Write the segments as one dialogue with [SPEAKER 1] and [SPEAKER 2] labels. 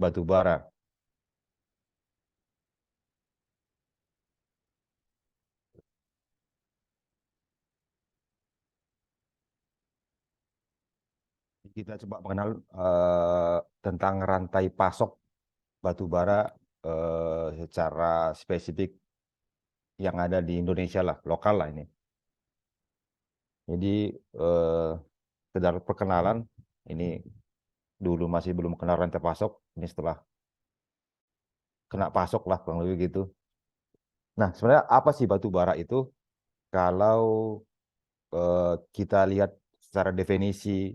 [SPEAKER 1] batu bara. Kita coba mengenal tentang rantai pasok batu bara secara spesifik yang ada di Indonesia lah, lokal lah ini. Jadi eh, sekedar perkenalan, ini dulu masih belum kenal rantai pasok, ini setelah kena pasok lah kurang lebih gitu. Nah, sebenarnya apa sih batu bara itu? Kalau kita lihat secara definisi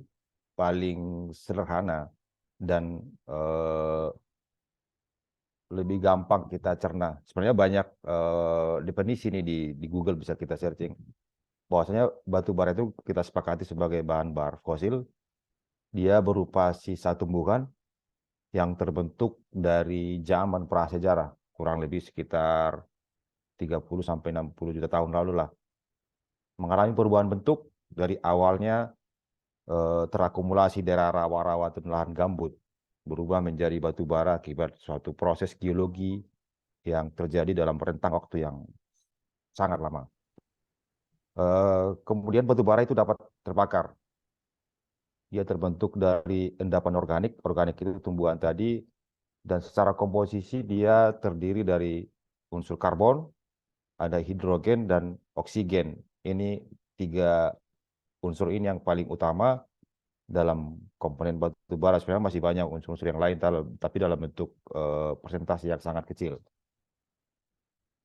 [SPEAKER 1] paling sederhana dan eh, lebih gampang kita cerna. Sebenarnya banyak definisi nih di Google bisa kita searching. Bahwasanya batu bara itu kita sepakati sebagai bahan bakar fosil. Dia berupa sisa tumbuhan yang terbentuk dari zaman prasejarah, kurang lebih sekitar 30 sampai 60 juta tahun lalu lah. Mengalami perubahan bentuk dari awalnya terakumulasi daerah rawa-rawa dan lahan gambut, berubah menjadi batu bara akibat suatu proses geologi yang terjadi dalam rentang waktu yang sangat lama. Kemudian batu bara itu dapat terbakar. Dia terbentuk dari endapan organik. Organik itu tumbuhan tadi, dan secara komposisi dia terdiri dari unsur karbon, ada hidrogen dan oksigen. Ini tiga unsur ini yang paling utama dalam komponen batu bara. Sebenarnya masih banyak unsur-unsur yang lain, tapi dalam bentuk persentase yang sangat kecil.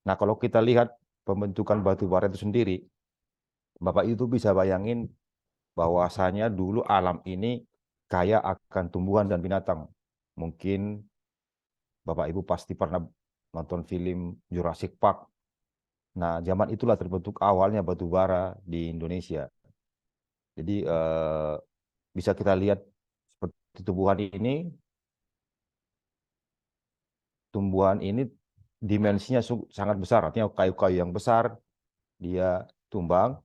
[SPEAKER 1] Nah, kalau kita lihat pembentukan batu bara itu sendiri, Bapak itu bisa bayangin bahwasanya dulu alam ini kaya akan tumbuhan dan binatang. Mungkin Bapak Ibu pasti pernah nonton film Jurassic Park. Nah, zaman itulah terbentuk awalnya batu bara di Indonesia. Jadi bisa kita lihat seperti tumbuhan ini dimensinya sangat besar. Artinya kayu-kayu yang besar dia tumbang,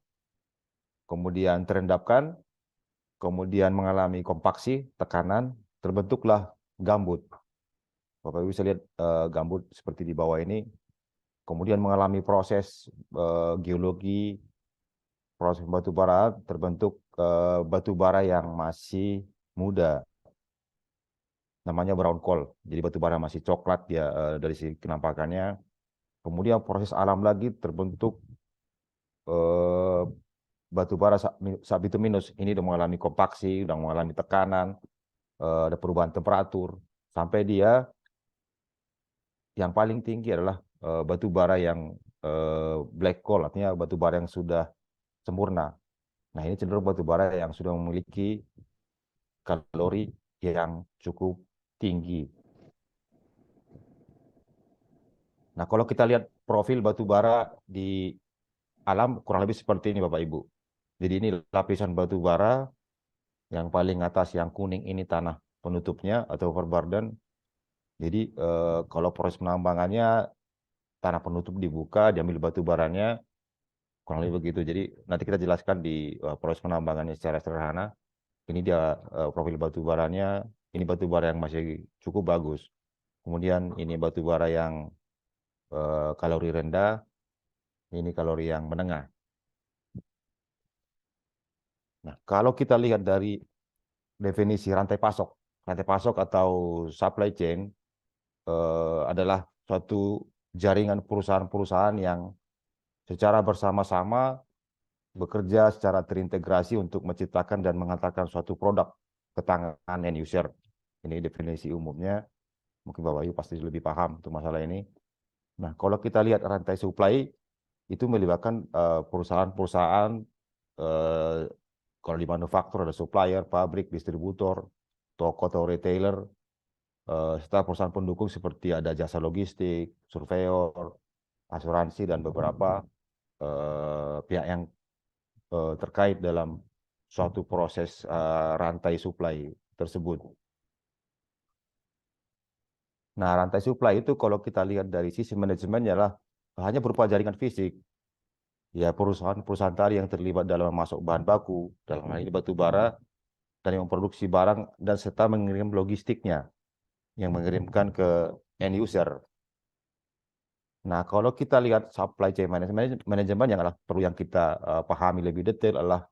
[SPEAKER 1] kemudian terendapkan, kemudian mengalami kompaksi, tekanan, terbentuklah gambut. Bapak Ibu bisa lihat gambut seperti di bawah ini, kemudian mengalami proses geologi, proses batu bara, terbentuk batu bara yang masih muda, namanya brown coal. Jadi batu bara masih coklat dia dari sisi kenampakannya. Kemudian proses alam lagi terbentuk eh, batu bara sabbituminus. Ini sudah mengalami kompaksi, sudah mengalami tekanan, ada perubahan temperatur, sampai dia yang paling tinggi adalah batu bara yang black coal, artinya batu bara yang sudah sempurna. Nah, ini cenderung batu bara yang sudah memiliki kalori yang cukup tinggi. Nah, kalau kita lihat profil batu bara di alam kurang lebih seperti ini Bapak Ibu. Jadi ini lapisan batu bara yang paling atas yang kuning ini tanah penutupnya atau overburden. Jadi kalau proses penambangannya tanah penutup dibuka, diambil batu baranya, kurang lebih begitu. Jadi nanti kita jelaskan di proses penambangannya secara sederhana. Ini dia profil batu baranya. Ini batu bara yang masih cukup bagus. Kemudian ini batu bara yang kalori rendah. Ini kalori yang menengah. Nah, kalau kita lihat dari definisi rantai pasok atau supply chain adalah suatu jaringan perusahaan-perusahaan yang secara bersama-sama bekerja secara terintegrasi untuk menciptakan dan mengantarkan suatu produk ke tangan end user. Ini definisi umumnya. Mungkin Bapak Ibu pasti lebih paham untuk masalah ini. Nah, kalau kita lihat rantai supply, itu melibatkan perusahaan-perusahaan, eh, kalau di manufaktur ada supplier, pabrik, distributor, toko atau retailer, serta perusahaan pendukung seperti ada jasa logistik, surveyor, asuransi, dan beberapa pihak yang terkait dalam suatu proses rantai supply tersebut. Nah, rantai supply itu kalau kita lihat dari sisi manajemennya adalah hanya berupa jaringan fisik. Ya, perusahaan-perusahaan tadi yang terlibat dalam memasok bahan baku, dalam hal ini batu bara, dan yang memproduksi barang dan serta mengirim logistiknya. yang mengirimkan ke end user. Nah, kalau kita lihat supply chain management yang perlu yang kita pahami lebih detail adalah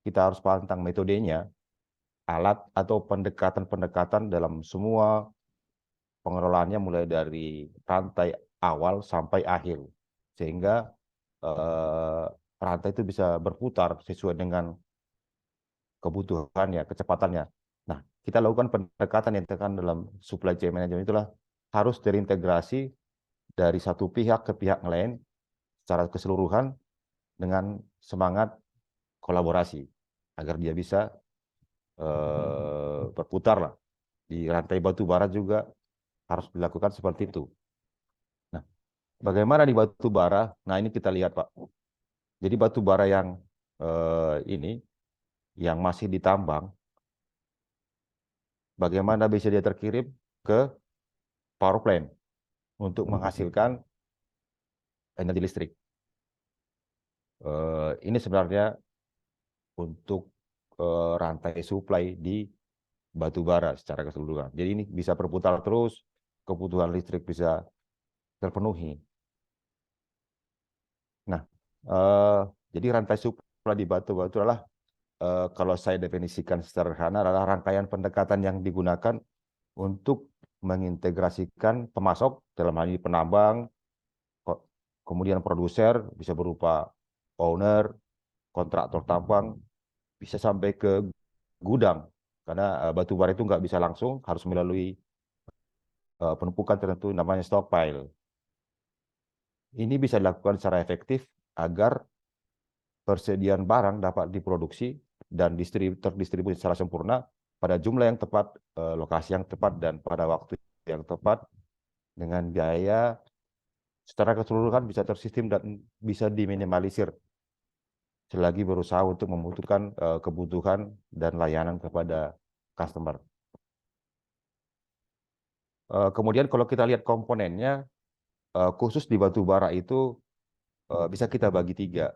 [SPEAKER 1] kita harus paham tentang metodenya, alat atau pendekatan-pendekatan dalam semua pengelolaannya mulai dari rantai awal sampai akhir. Sehingga rantai itu bisa berputar sesuai dengan kebutuhannya, kecepatannya. Nah, kita lakukan pendekatan yang tekan dalam supply chain management itulah harus terintegrasi dari satu pihak ke pihak lain secara keseluruhan dengan semangat kolaborasi agar dia bisa berputar lah. Di rantai batu bara juga harus dilakukan seperti itu. Nah, bagaimana di batu bara? Nah, ini kita lihat, Pak. Jadi batu bara yang ini yang masih ditambang, bagaimana bisa dia terkirim ke power plant untuk menghasilkan energi listrik. Ini sebenarnya untuk rantai supply di batu bara secara keseluruhan. Jadi ini bisa berputar terus, kebutuhan listrik bisa terpenuhi. Nah, jadi rantai supply di batu bara itu adalah kalau saya definisikan secara sederhana adalah rangkaian pendekatan yang digunakan untuk mengintegrasikan pemasok dalam hal ini penambang, kemudian produser bisa berupa owner, kontraktor tambang, bisa sampai ke gudang karena batu bara itu nggak bisa langsung, harus melalui penumpukan tertentu namanya stockpile. Ini bisa dilakukan secara efektif agar persediaan barang dapat diproduksi dan terdistribusi secara sempurna pada jumlah yang tepat, lokasi yang tepat, dan pada waktu yang tepat dengan biaya secara keseluruhan bisa tersistem dan bisa diminimalisir selagi berusaha untuk membutuhkan kebutuhan dan layanan kepada customer. Kemudian kalau kita lihat komponennya, khusus di batu bara itu bisa kita bagi 3.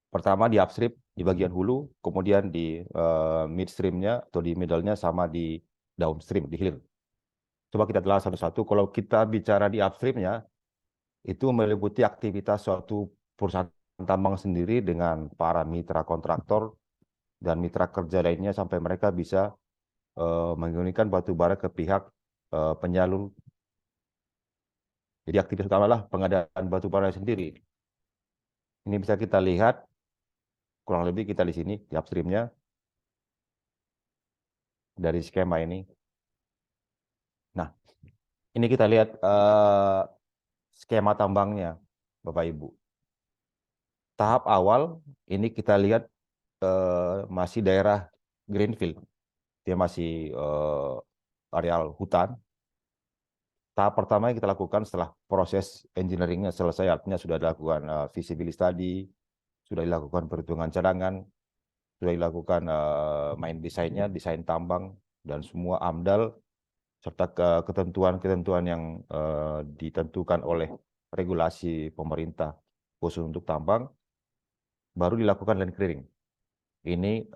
[SPEAKER 1] Pertama di upstream, di bagian hulu, kemudian di midstreamnya atau di middle-nya, sama di downstream, di hilir. Coba kita telah satu-satu. Kalau kita bicara di upstreamnya, itu meliputi aktivitas suatu perusahaan tambang sendiri dengan para mitra kontraktor dan mitra kerja lainnya sampai mereka bisa menggunakan batu bara ke pihak penyalur. Jadi aktivitas utama adalah pengadaan batu bara sendiri. Ini bisa kita lihat kurang lebih kita di sini di upstreamnya dari skema ini. Nah, ini kita lihat skema tambangnya, Bapak Ibu. Tahap awal ini kita lihat masih daerah greenfield, dia masih areal hutan. Tahap pertama yang kita lakukan setelah proses engineeringnya selesai, artinya sudah dilakukan feasibility study, sudah dilakukan perhitungan cadangan, sudah dilakukan main desainnya, desain tambang, dan semua AMDAL, serta ketentuan-ketentuan yang ditentukan oleh regulasi pemerintah khusus untuk tambang, baru dilakukan land clearing. Ini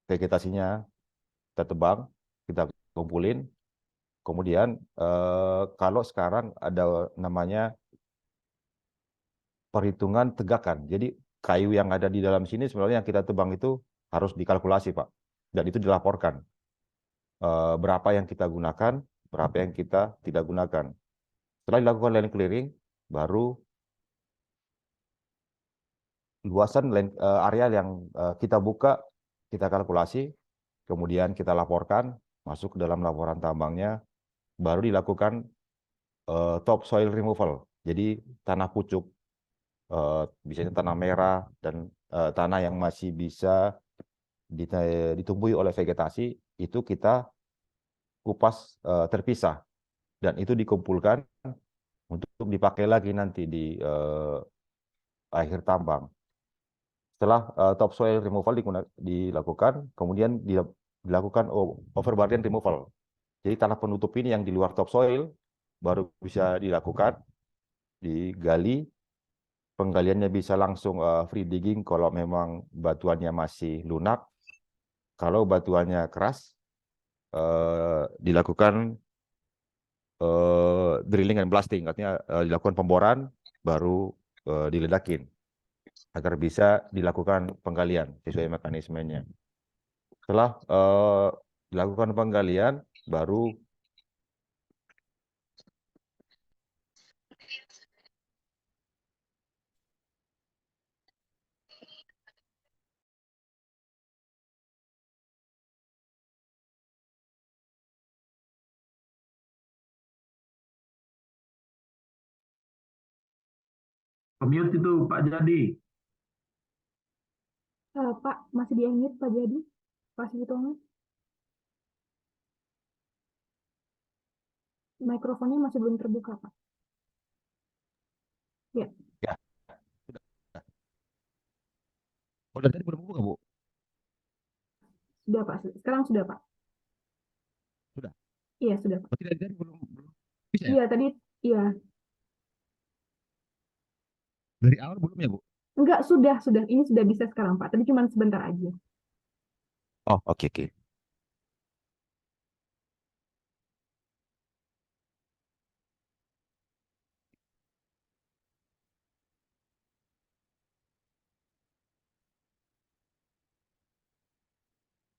[SPEAKER 1] vegetasinya kita tebang, kita kumpulin. Kemudian kalau sekarang ada namanya perhitungan tegakan. Jadi kayu yang ada di dalam sini sebenarnya yang kita tebang itu harus dikalkulasi, Pak. Dan itu dilaporkan. Berapa yang kita gunakan, berapa yang kita tidak gunakan. Setelah dilakukan land clearing, baru luasan area yang kita buka, kita kalkulasi, kemudian kita laporkan, masuk ke dalam laporan tambangnya, baru dilakukan topsoil removal. Jadi tanah pucuk, biasanya tanah merah, dan tanah yang masih bisa ditumbuhi oleh vegetasi, itu kita kupas terpisah. Dan itu dikumpulkan untuk dipakai lagi nanti di akhir tambang. Setelah topsoil removal dilakukan, kemudian dilakukan overburden removal. Jadi tanah penutup ini yang di luar topsoil baru bisa dilakukan, digali. Penggaliannya bisa langsung free digging kalau memang batuannya masih lunak. Kalau batuannya keras, dilakukan drilling and blasting, artinya dilakukan pemboran baru diledakin agar bisa dilakukan penggalian sesuai mekanismenya. Setelah dilakukan penggalian, baru
[SPEAKER 2] Commute itu Pak Jadi.
[SPEAKER 3] Pak, masih di-unmute Pak Jadi? Pak Sitongan? Mikrofonnya masih belum terbuka, Pak. Ya,
[SPEAKER 1] ya sudah. Oh, dari tadi belum buka, Bu?
[SPEAKER 3] sudah Pak. Sekarang sudah Pak.
[SPEAKER 1] Sudah.
[SPEAKER 3] Iya, sudah Pak.
[SPEAKER 1] Berarti dari tadi belum bisa ya?
[SPEAKER 3] Iya, tadi, iya.
[SPEAKER 1] Dari awal belum ya, Bu?
[SPEAKER 3] Enggak, sudah. Ini sudah bisa sekarang, Pak. Tadi cuma sebentar aja.
[SPEAKER 1] Oh, oke, oke.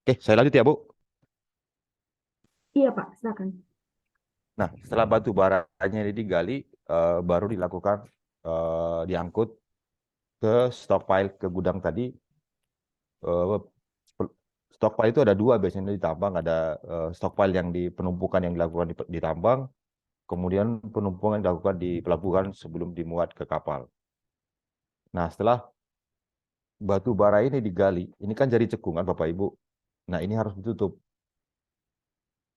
[SPEAKER 1] Oke, saya lanjut ya, Bu.
[SPEAKER 3] Iya, Pak. Silakan.
[SPEAKER 1] Nah, setelah batu baranya ini digali, baru dilakukan diangkut ke stockpile, ke gudang tadi. Eh, Stockpile itu ada dua biasanya ditambang, ada stockpile yang di penumpukan yang dilakukan di tambang, kemudian penumpukan yang dilakukan di pelabuhan sebelum dimuat ke kapal. Nah, setelah batu bara ini digali, ini kan jadi cekungan Bapak Ibu. Nah, ini harus ditutup.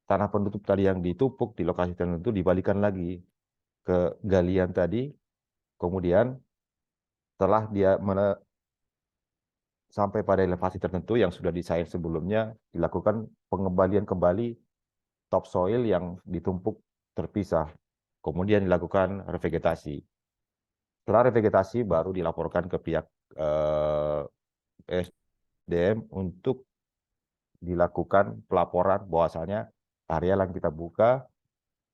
[SPEAKER 1] Tanah penutup tadi yang ditumpuk di lokasi tertentu dibalikan lagi ke galian tadi, kemudian setelah dia sampai pada elevasi tertentu yang sudah desain sebelumnya, dilakukan pengembalian kembali topsoil yang ditumpuk terpisah. Kemudian dilakukan revegetasi. Setelah revegetasi baru dilaporkan ke pihak SDM untuk dilakukan pelaporan bahwasanya area yang kita buka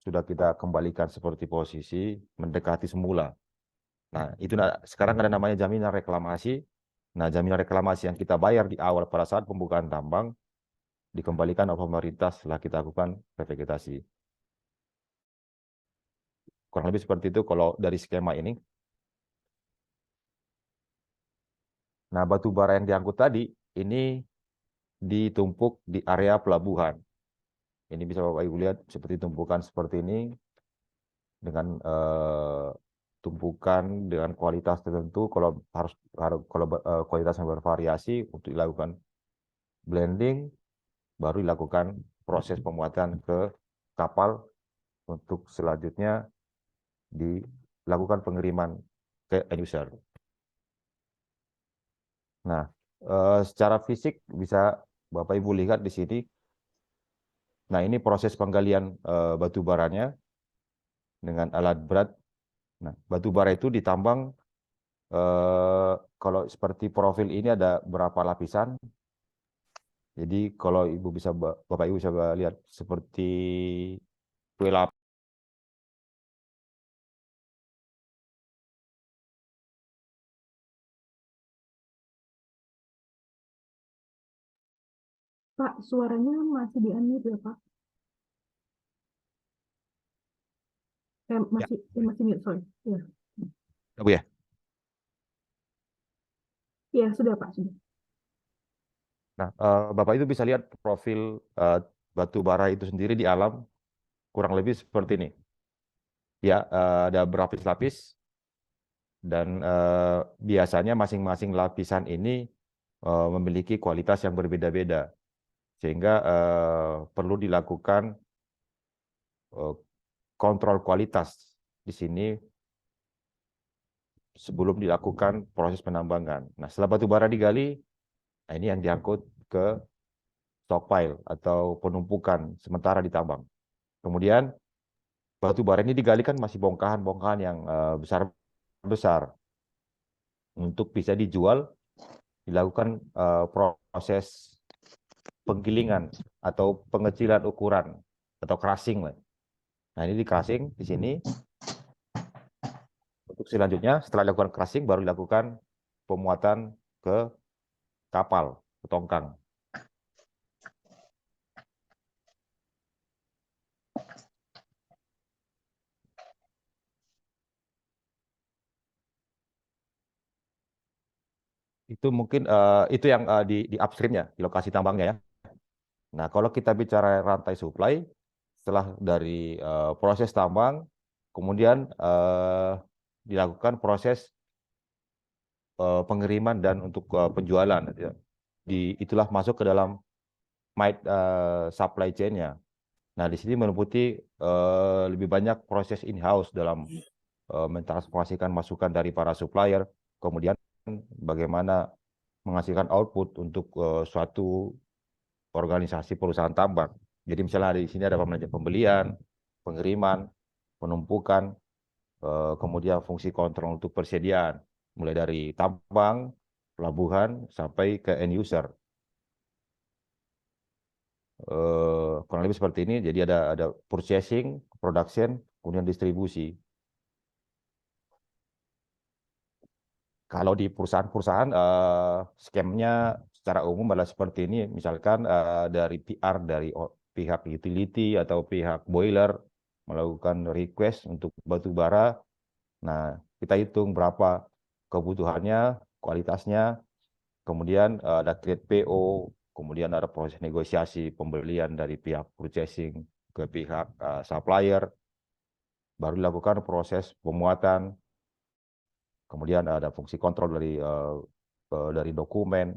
[SPEAKER 1] sudah kita kembalikan seperti posisi mendekati semula. Nah, itu sekarang ada namanya jaminan reklamasi. Nah, jaminan reklamasi yang kita bayar di awal pada saat pembukaan tambang dikembalikan oleh pemerintah setelah kita lakukan revegetasi. Kurang lebih seperti itu kalau dari skema ini. Nah, batu bara yang diangkut tadi ini ditumpuk di area pelabuhan. Ini bisa Bapak Ibu lihat seperti tumpukan seperti ini dengan tumpukan dengan kualitas tertentu. Kalau harus kalau kualitasnya bervariasi untuk dilakukan blending, baru dilakukan proses pemuatan ke kapal untuk selanjutnya dilakukan pengiriman ke end user. Nah, secara fisik bisa Bapak Ibu lihat di sini. Nah, ini proses penggalian batu baranya dengan alat berat. Nah, batu bara itu ditambang kalau seperti profil ini ada berapa lapisan. Jadi kalau Bapak Ibu bisa lihat seperti kue lapis.
[SPEAKER 3] Pak, suaranya masih di-unmute ya, Pak?
[SPEAKER 1] Ya,
[SPEAKER 3] Masih mute, sorry. Ya.
[SPEAKER 1] Bu ya.
[SPEAKER 3] Ya, sudah, Pak. Sudah.
[SPEAKER 1] Nah, Bapak itu bisa lihat profil batu bara itu sendiri di alam kurang lebih seperti ini. Ya, ada berlapis-lapis dan biasanya masing-masing lapisan ini memiliki kualitas yang berbeda-beda, sehingga perlu dilakukan eh, kontrol kualitas di sini sebelum dilakukan proses penambangan. Nah, setelah batu bara digali, nah ini yang diangkut ke stockpile atau penumpukan sementara di tambang. Kemudian batu bara ini digali kan masih bongkahan-bongkahan yang besar-besar untuk bisa dijual, dilakukan proses penggilingan atau pengecilan ukuran atau crushing lah. Nah, ini di crushing di sini. Untuk selanjutnya setelah dilakukan crushing baru dilakukan pemuatan ke kapal, ke tongkang. Itu mungkin itu yang di upstreamnya, di lokasi tambangnya ya. Nah, kalau kita bicara rantai supply, setelah dari proses tambang, kemudian dilakukan proses pengiriman dan untuk penjualan, ya. Itulah masuk ke dalam supply chain-nya. Nah, di sini meliputi lebih banyak proses in-house dalam mentransformasikan masukan dari para supplier, kemudian bagaimana menghasilkan output untuk suatu organisasi perusahaan tambang. Jadi misalnya di sini ada pembelian, pengiriman, penumpukan, kemudian fungsi kontrol untuk persediaan, mulai dari tambang, pelabuhan, sampai ke end user. Kurang lebih seperti ini. Jadi ada purchasing, production, kemudian distribusi. Kalau di perusahaan-perusahaan skemnya secara umum adalah seperti ini. Misalkan dari PR dari pihak utility atau pihak boiler melakukan request untuk batu bara. Nah, kita hitung berapa kebutuhannya, kualitasnya, kemudian ada create PO, kemudian ada proses negosiasi pembelian dari pihak purchasing ke pihak supplier, baru dilakukan proses pemuatan, kemudian ada fungsi kontrol dari dokumen,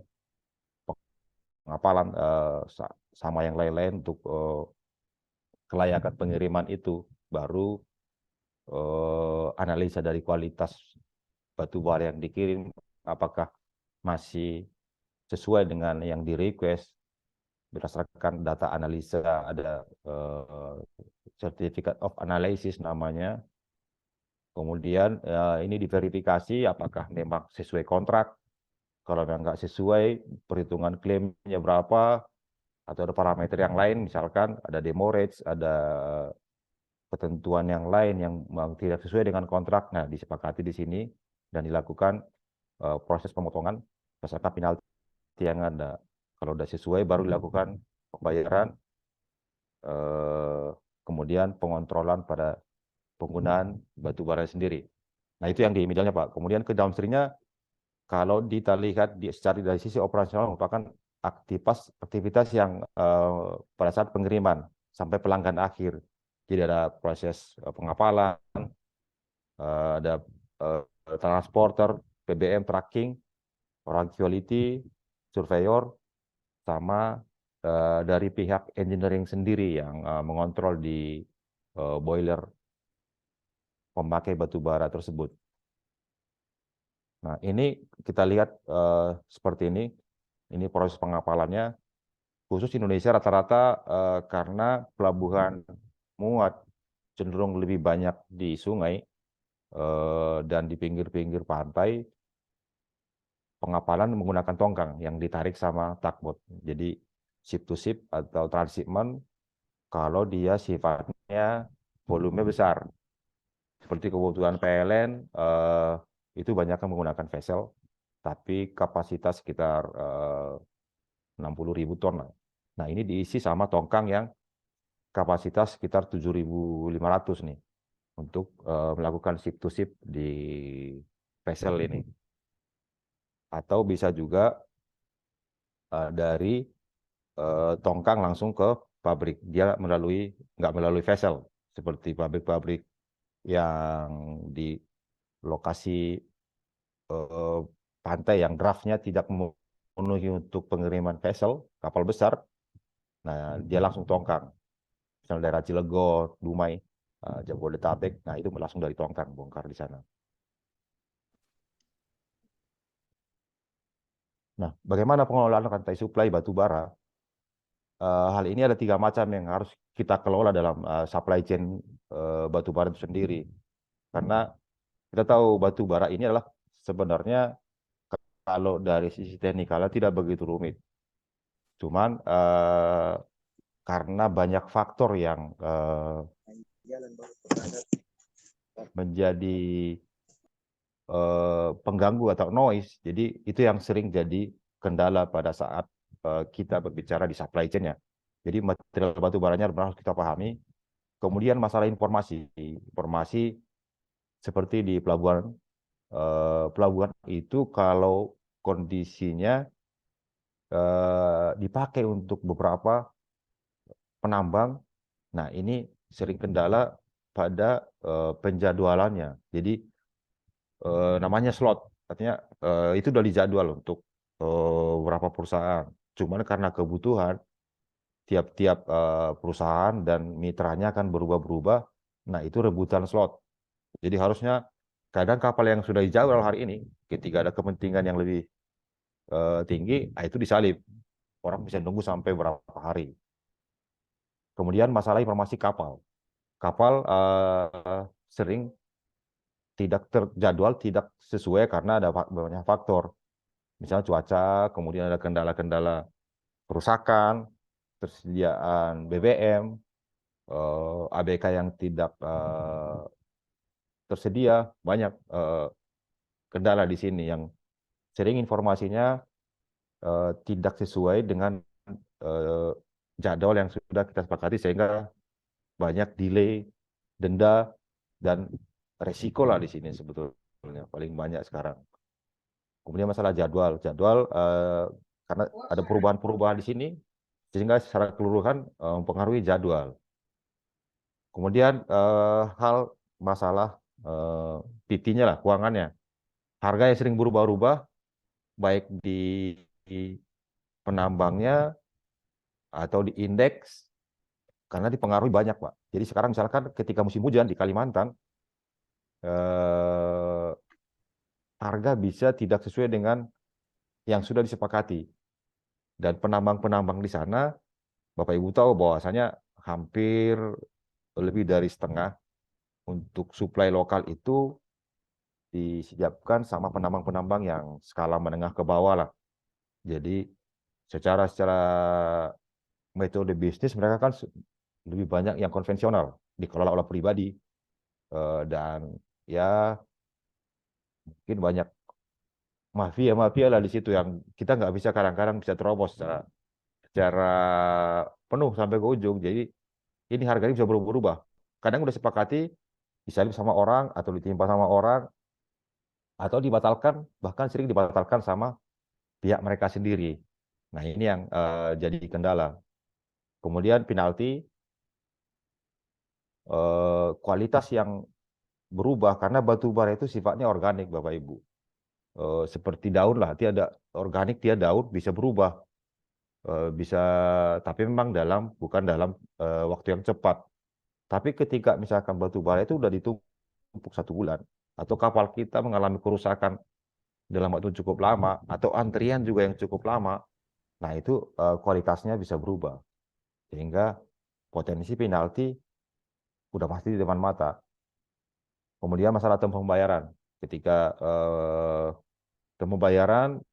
[SPEAKER 1] pengapalan sama yang lain-lain untuk kelayakan pengiriman itu, baru analisa dari kualitas batu bara yang dikirim, apakah masih sesuai dengan yang di request berdasarkan data analisa, ada certificate of analysis namanya. Kemudian ini diverifikasi apakah memang sesuai kontrak. Kalau memang nggak sesuai, perhitungan klaimnya berapa, atau ada parameter yang lain, misalkan ada demo rates, ada ketentuan yang lain yang tidak sesuai dengan kontrak. Nah, disepakati di sini dan dilakukan proses pemotongan berdasarkan penalti yang ada. Kalau sudah sesuai, baru dilakukan pembayaran, kemudian pengontrolan pada penggunaan batu bara sendiri. Nah, itu yang di middle-nya, Pak. Kemudian ke downstream-nya, kalau kita lihat secara dari sisi operasional merupakan aktivitas yang pada saat pengiriman sampai pelanggan akhir. Jadi ada proses pengapalan, ada transporter, PBM tracking, orang quality, surveyor, sama dari pihak engineering sendiri yang mengontrol di boiler pemakai batu bara tersebut. Nah, ini kita lihat seperti ini. Ini proses pengapalannya. Khusus Indonesia rata-rata karena pelabuhan muat cenderung lebih banyak di sungai dan di pinggir-pinggir pantai, pengapalan menggunakan tongkang yang ditarik sama tugboat. Jadi ship to ship atau transhipment kalau dia sifatnya volume besar. Seperti kebutuhan PLN itu banyak yang menggunakan vessel, tapi kapasitas sekitar 60.000 ton. Nah, ini diisi sama tongkang yang kapasitas sekitar 7.500 nih untuk melakukan ship to ship di vessel ini. Atau bisa juga dari tongkang langsung ke pabrik. Dia nggak melalui vessel seperti pabrik-pabrik yang di lokasi pantai yang draftnya tidak memenuhi untuk pengiriman vessel, kapal besar. Nah, dia langsung tongkang. Misalnya daerah Cilegon, Dumai, Jabodetabek, nah itu langsung dari tongkang bongkar di sana. Nah, bagaimana pengelolaan rantai suplai batu bara? Hal ini ada 3 macam yang harus kita kelola dalam supply chain batu bara itu sendiri. Karena kita tahu batu bara ini adalah sebenarnya kalau dari sisi teknikalnya tidak begitu rumit. Cuman karena banyak faktor yang menjadi pengganggu atau noise, jadi itu yang sering jadi kendala pada saat kita berbicara di supply chain ya. Jadi material batu baranya harus kita pahami. Kemudian masalah informasi seperti di pelabuhan, pelabuhan itu kalau kondisinya dipakai untuk beberapa penambang, nah ini sering kendala pada penjadwalannya. Jadi namanya slot, artinya itu udah dijadwal untuk beberapa perusahaan. Cuman karena kebutuhan tiap-tiap perusahaan dan mitranya akan berubah-berubah, nah itu rebutan slot. Jadi harusnya kadang kapal yang sudah dijadwal hari ini, ketika ada kepentingan yang lebih tinggi, nah itu disalip. Orang bisa nunggu sampai berapa hari. Kemudian masalah informasi kapal. Kapal sering tidak terjadwal, tidak sesuai karena ada banyak faktor. Misalnya cuaca, kemudian ada kendala-kendala kerusakan, tersediaan BBM, ABK yang tidak tersedia, banyak kendala di sini yang sering informasinya tidak sesuai dengan jadwal yang sudah kita sepakati, sehingga banyak delay, denda, dan resiko lah di sini sebetulnya paling banyak sekarang. Kemudian masalah jadwal karena ada perubahan-perubahan di sini sehingga secara keseluruhan mempengaruhi jadwal. Kemudian hal masalah PT-nya lah, keuangannya. Harga yang sering berubah-ubah baik di penambangnya atau di indeks karena dipengaruhi banyak, Pak. Jadi sekarang misalkan ketika musim hujan di Kalimantan harga bisa tidak sesuai dengan yang sudah disepakati. Dan penambang-penambang di sana, Bapak Ibu tahu bahwasanya hampir lebih dari setengah untuk suplai lokal itu disiapkan sama penambang-penambang yang skala menengah ke bawah lah. Jadi secara metode bisnis mereka kan lebih banyak yang konvensional, dikelola oleh pribadi, dan ya mungkin banyak mafia lah di situ yang kita nggak bisa kadang-kadang bisa terobos secara penuh sampai ke ujung. Jadi ini harganya bisa berubah-ubah. Kadang udah sepakati disalip sama orang atau ditimpa sama orang atau dibatalkan, bahkan sering dibatalkan sama pihak mereka sendiri. Nah ini yang jadi kendala. Kemudian penalti, kualitas yang berubah karena batu bara itu sifatnya organik, Bapak Ibu. Seperti daun lah, dia ada organik, dia daun bisa berubah, bisa, tapi memang bukan dalam waktu yang cepat. Tapi ketika misalkan batu bara itu udah ditumpuk 1 bulan, atau kapal kita mengalami kerusakan dalam waktu cukup lama, atau antrian juga yang cukup lama, nah itu kualitasnya bisa berubah. Sehingga potensi penalti udah pasti di depan mata. Kemudian masalah tempo pembayaran. Ketika tempo pembayaran,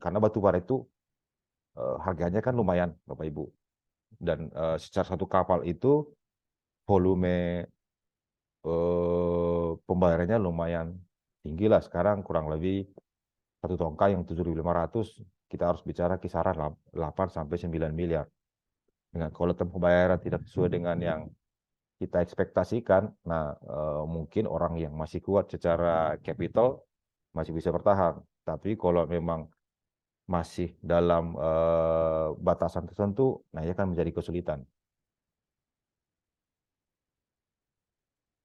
[SPEAKER 1] karena batu bara itu harganya kan lumayan, Bapak Ibu. Dan secara satu kapal itu volume pembayarannya lumayan tinggi lah. Sekarang kurang lebih satu tongkang yang 7.500, kita harus bicara kisaran 8 sampai 9 miliar. Dengan kalau tempo pembayaran tidak sesuai dengan yang kita ekspektasikan, nah mungkin orang yang masih kuat secara capital masih bisa bertahan. Tapi kalau memang masih dalam batasan tertentu, nah ya kan menjadi kesulitan.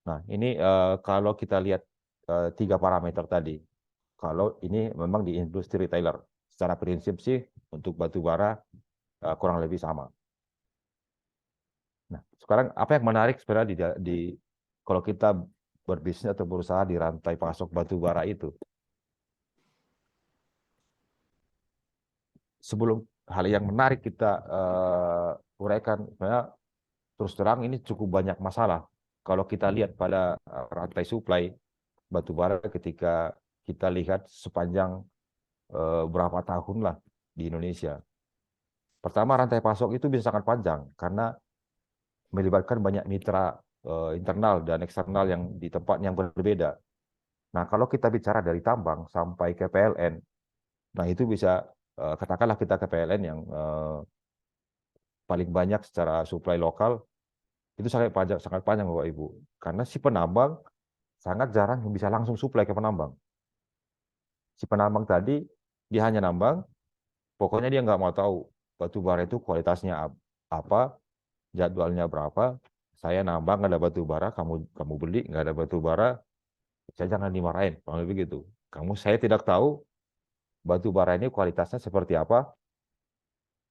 [SPEAKER 1] Nah ini kalau kita lihat 3 parameter tadi, kalau ini memang di industri retailer, secara prinsip sih untuk batu bara kurang lebih sama. Nah, sekarang apa yang menarik sebenarnya kalau kita berbisnis atau berusaha di rantai pasok batu bara itu? Sebelum hal yang menarik kita uraikan, sebenarnya terus terang ini cukup banyak masalah. Kalau kita lihat pada rantai suplai batu bara ketika kita lihat sepanjang berapa tahun lah di Indonesia. Pertama, rantai pasok itu bisa sangat panjang karena melibatkan banyak mitra internal dan eksternal yang di tempat yang berbeda. Nah, kalau kita bicara dari tambang sampai ke PLN, nah itu bisa katakanlah kita ke PLN yang paling banyak secara suplai lokal itu sangat panjang Bapak Ibu. Karena si penambang sangat jarang yang bisa langsung suplai ke penambang. Si penambang tadi dia hanya nambang, pokoknya dia nggak mau tahu batu bara itu kualitasnya apa, jadwalnya berapa. Saya nambang nggak ada batu bara, kamu kamu beli nggak ada batu bara, saya jangan dimarahin. Kalau begitu, saya tidak tahu batu bara ini kualitasnya seperti apa.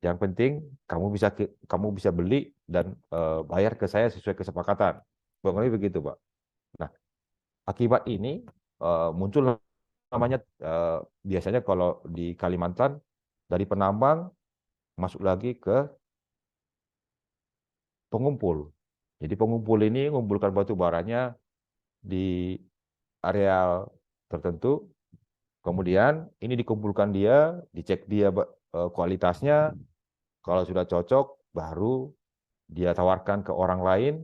[SPEAKER 1] Yang penting kamu bisa beli dan bayar ke saya sesuai kesepakatan. Pokoknya begitu, Pak. Nah, akibat ini muncul namanya biasanya kalau di Kalimantan dari penambang masuk lagi ke pengumpul. Jadi pengumpul ini mengumpulkan batu baranya di areal tertentu, kemudian ini dikumpulkan dia, dicek dia kualitasnya, kalau sudah cocok baru dia tawarkan ke orang lain.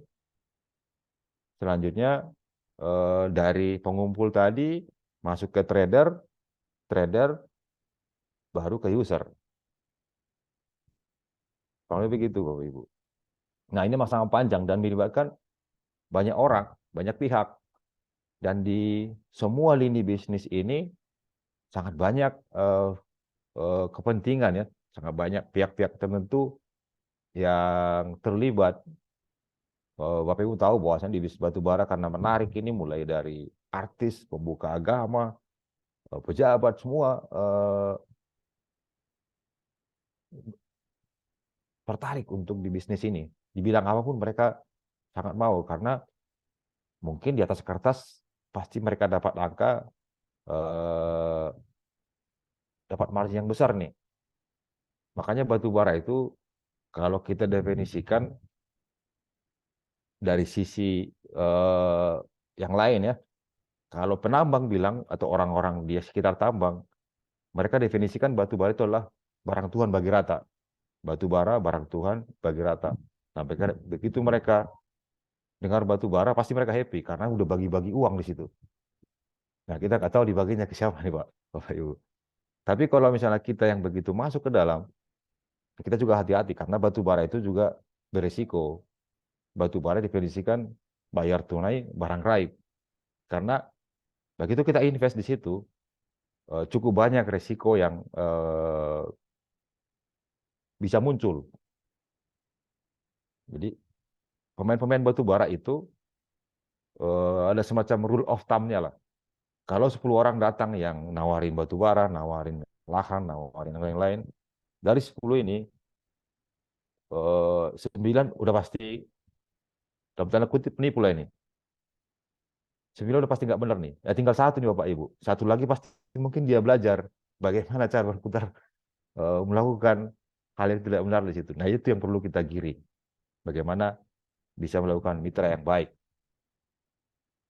[SPEAKER 1] Selanjutnya dari pengumpul tadi masuk ke trader, trader baru ke user. Kalau begitu Bapak Ibu. Nah, ini masalah panjang dan melibatkan banyak orang, banyak pihak. Dan di semua lini bisnis ini sangat banyak kepentingan ya, sangat banyak pihak-pihak tertentu yang terlibat. Bapak Ibu tahu bahwasannya di bisnis batu bara karena menarik ini mulai dari artis, pembuka agama, pejabat semua tertarik untuk di bisnis ini. Di bidang apapun mereka sangat mau karena mungkin di atas kertas pasti mereka dapat angka eh, dapat margin yang besar nih. Makanya batu bara itu kalau kita definisikan dari sisi eh, yang lain ya, kalau penambang bilang atau orang-orang di sekitar tambang, mereka definisikan batu bara itu adalah barang Tuhan bagi rata. Batu bara barang Tuhan bagi rata. Nah, begitu mereka dengar batu bara pasti mereka happy karena udah bagi-bagi uang di situ. Nah, kita nggak tahu dibaginya ke siapa nih Pak, Bapak Ibu. Tapi kalau misalnya kita yang begitu masuk ke dalam, kita juga hati-hati karena batu bara itu juga beresiko. Batu bara definisikan bayar tunai barang raib. Karena begitu kita invest di situ, cukup banyak resiko yang bisa muncul. Jadi pemain-pemain batu bara itu ada semacam rule of thumb-nya lah. Kalau 10 orang datang yang nawarin batu bara, nawarin lahan, nawarin yang lain-lain, dari 10 ini 9 udah pasti dalam tanda kutip penipu lah ini. 9 udah pasti nggak benar nih. Ya tinggal satu nih Bapak Ibu. Satu lagi pasti mungkin dia belajar bagaimana cara berputar melakukan hal yang tidak benar di situ. Nah, itu yang perlu kita giring. Bagaimana bisa melakukan mitra yang baik.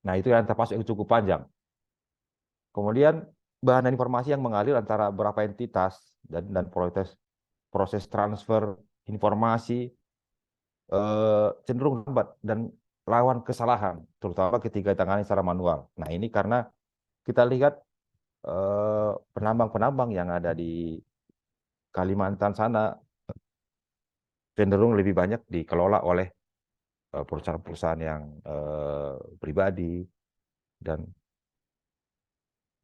[SPEAKER 1] Nah, itu yang termasuk yang cukup panjang. Kemudian bahan informasi yang mengalir antara beberapa entitas dan proses transfer informasi cenderung lambat dan lawan kesalahan, terutama ketika ditangani secara manual. Nah, ini karena kita lihat penambang-penambang yang ada di Kalimantan sana cenderung lebih banyak dikelola oleh perusahaan-perusahaan yang pribadi dan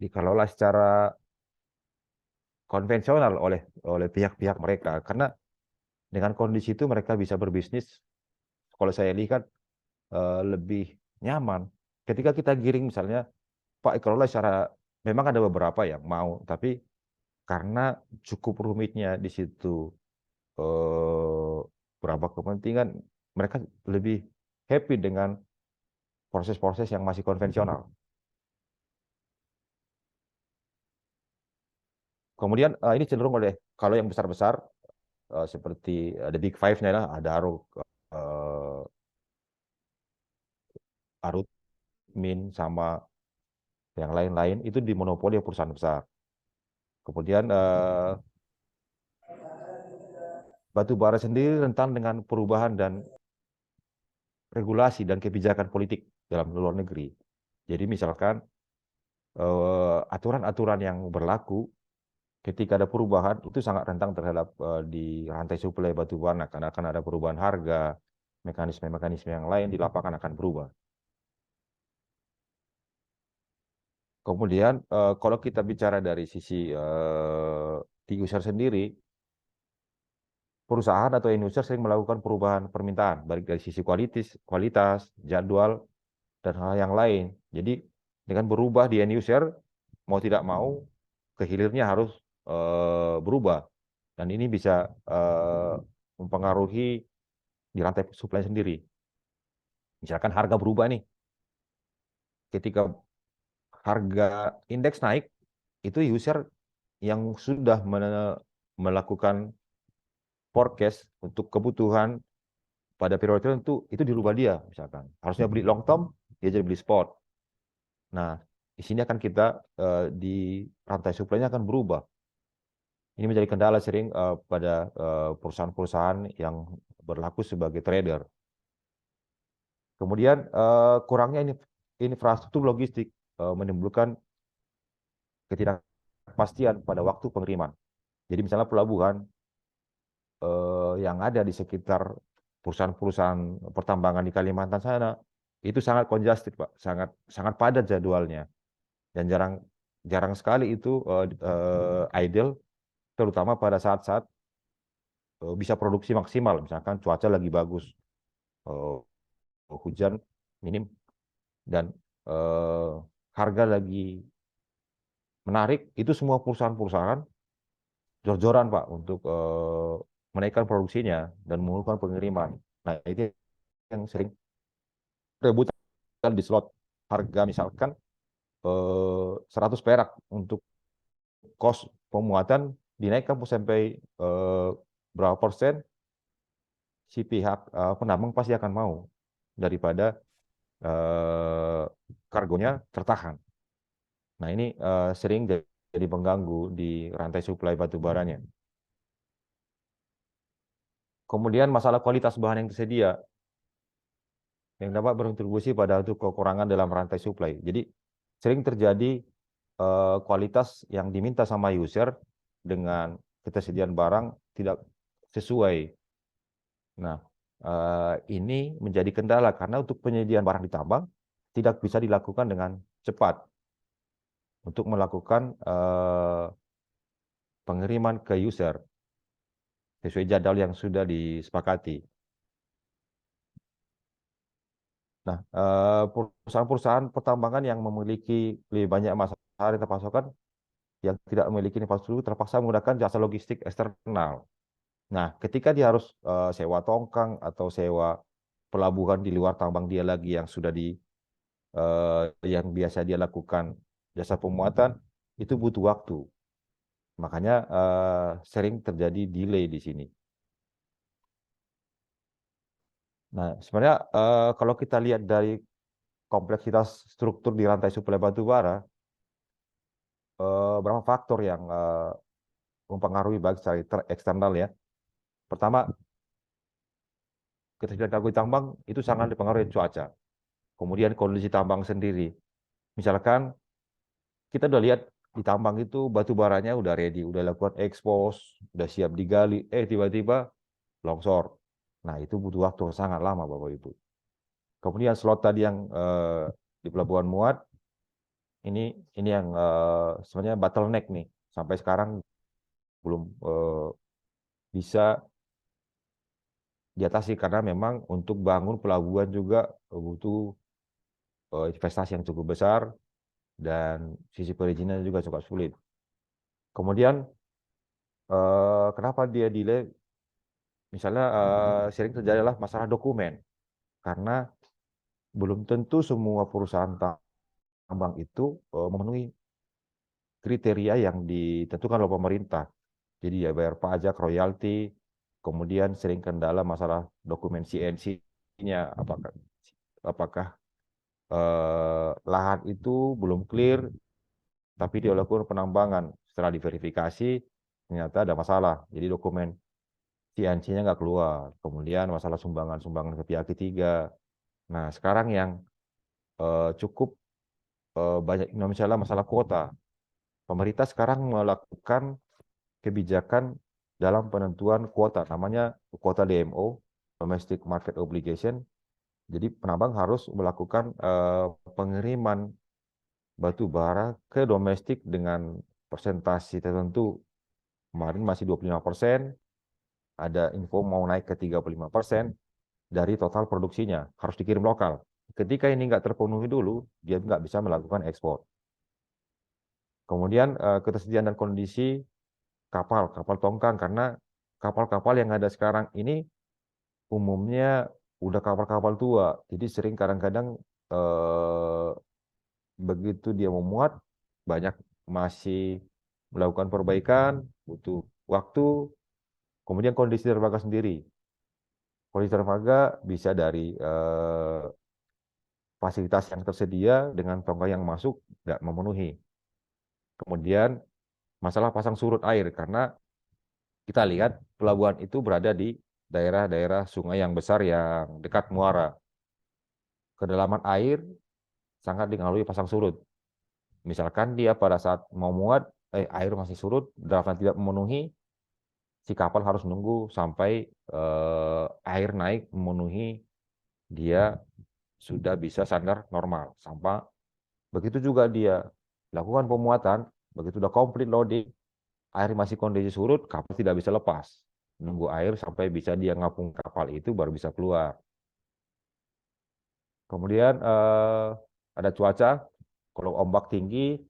[SPEAKER 1] dikelola secara konvensional oleh pihak-pihak mereka karena dengan kondisi itu mereka bisa berbisnis kalau saya lihat lebih nyaman ketika kita giring misalnya Pak kelola secara memang ada beberapa yang mau tapi karena cukup rumitnya di situ eh, berapa kepentingan mereka lebih happy dengan proses-proses yang masih konvensional. Kemudian ini cenderung oleh kalau yang besar-besar seperti ada Big Five-nya lah, ada Arut, Min sama yang lain-lain itu dimonopoli perusahaan besar. Kemudian batu bara sendiri rentan dengan perubahan dan regulasi dan kebijakan politik dalam luar negeri. Jadi misalkan aturan-aturan yang berlaku ketika ada perubahan itu sangat rentan terhadap di rantai suplai batu bara karena akan ada perubahan harga, mekanisme-mekanisme yang lain di lapangan akan berubah. Kemudian kalau kita bicara dari sisi di user sendiri, perusahaan atau end user sering melakukan perubahan permintaan, baik dari sisi kualitas, jadwal, dan hal yang lain. Jadi dengan berubah di end user, mau tidak mau, kehilirnya harus berubah. Dan ini bisa mempengaruhi di rantai supply sendiri. Misalkan harga berubah nih, ketika harga indeks naik, itu user yang sudah melakukan forecast untuk kebutuhan pada periode tertentu itu dirubah dia, misalkan harusnya beli long term dia jadi beli spot. Nah, di sini akan kita di rantai supply-nya akan berubah. Ini menjadi kendala sering pada perusahaan-perusahaan yang berlaku sebagai trader. Kemudian kurangnya infrastruktur logistik menimbulkan ketidakpastian pada waktu pengiriman. Jadi misalnya pelabuhan yang ada di sekitar perusahaan-perusahaan pertambangan di Kalimantan sana itu sangat congested, Pak, sangat padat jadwalnya, dan jarang sekali itu idle, terutama pada saat-saat bisa produksi maksimal, misalkan cuaca lagi bagus, hujan minim, dan harga lagi menarik, itu semua perusahaan-perusahaan jor-joran, Pak, untuk menaikkan produksinya dan menurunkan pengiriman. Nah, itu yang sering rebutan di slot harga, misalkan 100 perak untuk kos pemuatan dinaikkan sampai berapa persen, si pihak penambang pasti akan mau daripada kargonya tertahan. Nah, ini sering jadi pengganggu di rantai suplai batu baranya. Kemudian masalah kualitas bahan yang tersedia yang dapat berkontribusi pada kekurangan dalam rantai suplai. Jadi sering terjadi kualitas yang diminta sama user dengan ketersediaan barang tidak sesuai. Nah, ini menjadi kendala karena untuk penyediaan barang di tambang tidak bisa dilakukan dengan cepat untuk melakukan pengiriman ke user sesuai jadwal yang sudah disepakati. Nah, perusahaan-perusahaan pertambangan yang memiliki lebih banyak masalah di pasokan yang tidak memiliki infrastruktur terpaksa menggunakan jasa logistik eksternal. Nah, ketika dia harus sewa tongkang atau sewa pelabuhan di luar tambang dia lagi yang sudah yang biasa dia lakukan jasa pemuatan, itu butuh waktu. Makanya sering terjadi delay di sini. Nah, sebenarnya kalau kita lihat dari kompleksitas struktur di rantai suplai batu bara, berapa faktor yang mempengaruhi baik secara eksternal ya. Pertama, ketersediaan kargo di tambang itu sangat dipengaruhi cuaca. Kemudian kondisi tambang sendiri. Misalkan kita udah lihat di tambang itu batu baranya udah ready, udah lakukan expose, udah siap digali, tiba-tiba longsor. Nah, itu butuh waktu sangat lama, Bapak Ibu. Kemudian slot tadi yang di Pelabuhan Muat, ini yang sebenarnya bottleneck nih. Sampai sekarang belum bisa diatasi karena memang untuk bangun pelabuhan juga butuh investasi yang cukup besar dan sisi perizinan juga cukup sulit. Kemudian kenapa dia delay? Misalnya sering terjadi adalah masalah dokumen karena belum tentu semua perusahaan tambang itu memenuhi kriteria yang ditentukan oleh pemerintah. Jadi ya bayar pajak, royalti, kemudian sering kendala masalah dokumen CNC-nya, apakah lahan itu belum clear, tapi dia lakukan penambangan. Setelah diverifikasi, ternyata ada masalah. Jadi dokumen CNC-nya nggak keluar. Kemudian masalah sumbangan-sumbangan ke pihak ketiga. Nah, sekarang yang cukup banyak misalnya masalah kuota. Pemerintah sekarang melakukan kebijakan dalam penentuan kuota, namanya kuota DMO, Domestic Market Obligation. Jadi penambang harus melakukan pengiriman batu bara ke domestik dengan persentase tertentu. Kemarin masih 25%, ada info mau naik ke 35% dari total produksinya, harus dikirim lokal. Ketika ini nggak terpenuhi dulu, dia nggak bisa melakukan ekspor. Kemudian ketersediaan dan kondisi kapal tongkang, karena kapal-kapal yang ada sekarang ini umumnya udah kapal-kapal tua, jadi sering kadang-kadang begitu dia memuat, banyak masih melakukan perbaikan, butuh waktu. Kemudian kondisi dermaga sendiri. Kondisi dermaga bisa dari fasilitas yang tersedia dengan tongkang yang masuk nggak memenuhi. Kemudian masalah pasang surut air, karena kita lihat pelabuhan itu berada di daerah-daerah sungai yang besar yang dekat muara. Kedalaman air sangat dipengaruhi pasang surut. Misalkan dia pada saat mau muat, air masih surut, draftnya tidak memenuhi, si kapal harus nunggu sampai air naik memenuhi, dia sudah bisa sandar normal. Sampai begitu juga dia lakukan pemuatan, begitu udah komplit loading, air masih kondisi surut, kapal tidak bisa lepas. Nunggu air sampai bisa dia ngapung kapal itu baru bisa keluar. Kemudian ada cuaca, kalau ombak tinggi,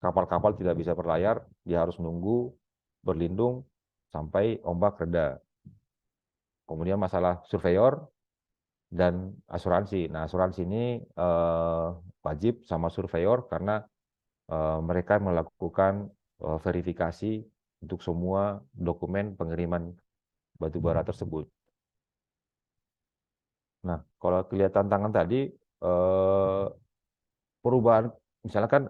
[SPEAKER 1] kapal-kapal tidak bisa berlayar, dia harus nunggu berlindung sampai ombak reda. Kemudian masalah surveyor dan asuransi. Nah, asuransi ini wajib sama surveyor karena mereka melakukan verifikasi untuk semua dokumen pengiriman batu bara tersebut. Nah, kalau kelihatan tantangan tadi, perubahan, misalkan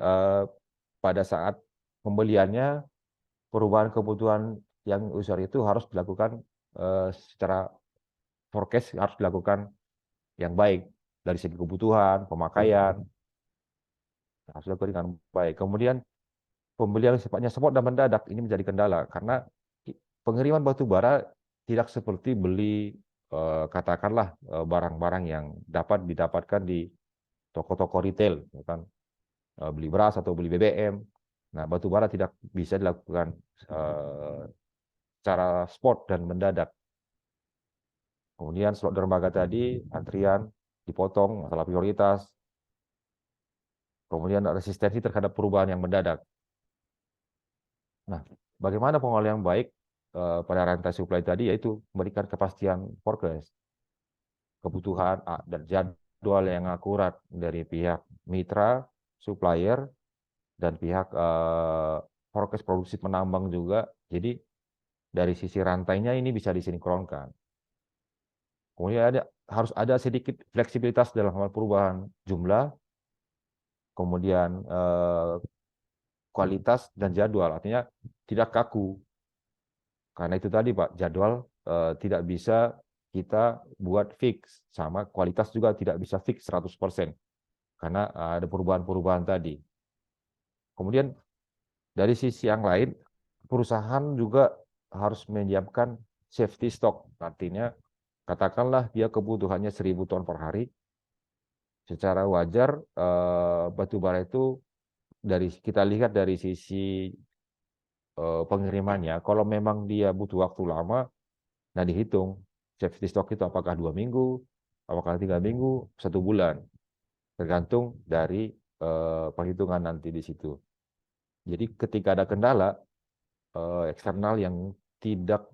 [SPEAKER 1] pada saat pembeliannya, perubahan kebutuhan yang user itu harus dilakukan secara forecast, harus dilakukan yang baik dari segi kebutuhan, pemakaian, harus dilakukan dengan baik. Kemudian pembelian sifatnya spot dan mendadak ini menjadi kendala karena pengiriman batu bara tidak seperti beli katakanlah barang-barang yang dapat didapatkan di toko-toko retail, kan beli beras atau beli BBM. Nah, batu bara tidak bisa dilakukan secara spot dan mendadak. Kemudian slot dermaga tadi, antrian dipotong, masalah prioritas. Kemudian resistensi terhadap perubahan yang mendadak. Nah, bagaimana pengolahan yang baik pada rantai supply tadi, yaitu memberikan kepastian forecast, kebutuhan dan jadwal yang akurat dari pihak mitra, supplier, dan pihak forecast produksi penambang juga. Jadi dari sisi rantainya ini bisa disinkronkan. Kemudian harus ada sedikit fleksibilitas dalam hal perubahan jumlah, kemudian kualitas dan jadwal, artinya tidak kaku. Karena itu tadi Pak, jadwal tidak bisa kita buat fix, sama kualitas juga tidak bisa fix 100%, karena ada perubahan-perubahan tadi. Kemudian dari sisi yang lain, perusahaan juga harus menyiapkan safety stock, artinya katakanlah dia kebutuhannya 1.000 ton per hari, secara wajar batu bara itu kita lihat dari sisi pengirimannya, kalau memang dia butuh waktu lama, nah dihitung safety stock itu apakah 2 minggu, apakah 3 minggu, 1 bulan, tergantung dari perhitungan nanti di situ. Jadi ketika ada kendala eksternal yang tidak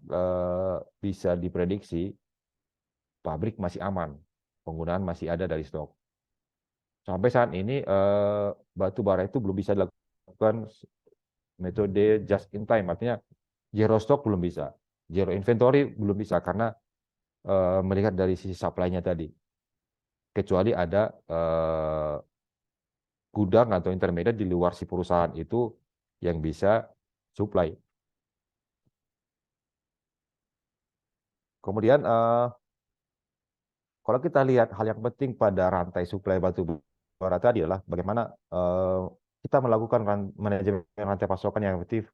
[SPEAKER 1] bisa diprediksi, pabrik masih aman, penggunaan masih ada dari stok. Sampai saat ini batu bara itu belum bisa dilakukan metode just in time, artinya zero stock belum bisa, zero inventory belum bisa karena melihat dari sisi supply-nya tadi. Kecuali ada gudang atau intermediate di luar si perusahaan itu yang bisa supply. Kemudian kalau kita lihat hal yang penting pada rantai suplai batu bara tadi adalah bagaimana kita melakukan manajemen rantai pasokan yang efektif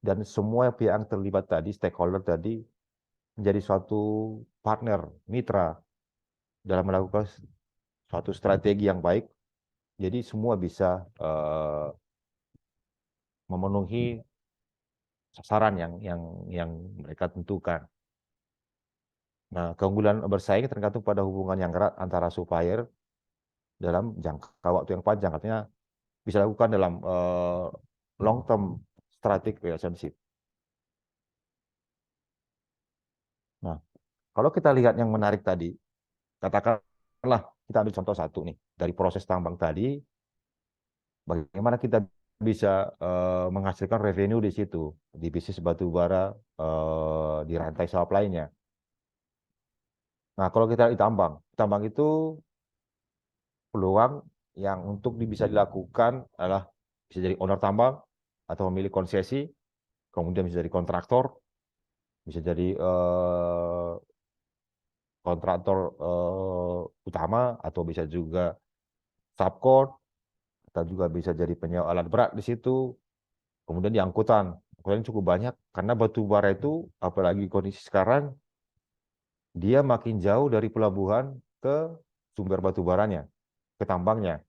[SPEAKER 1] dan semua pihak yang terlibat tadi, stakeholder tadi menjadi suatu partner, mitra dalam melakukan suatu strategi yang baik. Jadi semua bisa memenuhi sasaran yang mereka tentukan. Nah, keunggulan bersaing tergantung pada hubungan yang erat antara supplier dalam jangka waktu yang panjang. Artinya bisa dilakukan dalam long term strategic relationship. Nah, kalau kita lihat yang menarik tadi, katakanlah kita ambil contoh satu nih dari proses tambang tadi, bagaimana kita bisa menghasilkan revenue di situ di bisnis batu bara di rantai supply-nya. Nah, kalau kita lihat tambang, tambang itu peluang yang untuk bisa dilakukan adalah bisa jadi owner tambang atau memilih konsesi, kemudian bisa jadi kontraktor, bisa jadi kontraktor utama, atau bisa juga subkon, atau juga bisa jadi penyewa alat berat di situ. Kemudian di angkutan, angkutan cukup banyak karena batu bara itu, apalagi kondisi sekarang, dia makin jauh dari pelabuhan ke sumber batu baranya, ke tambangnya.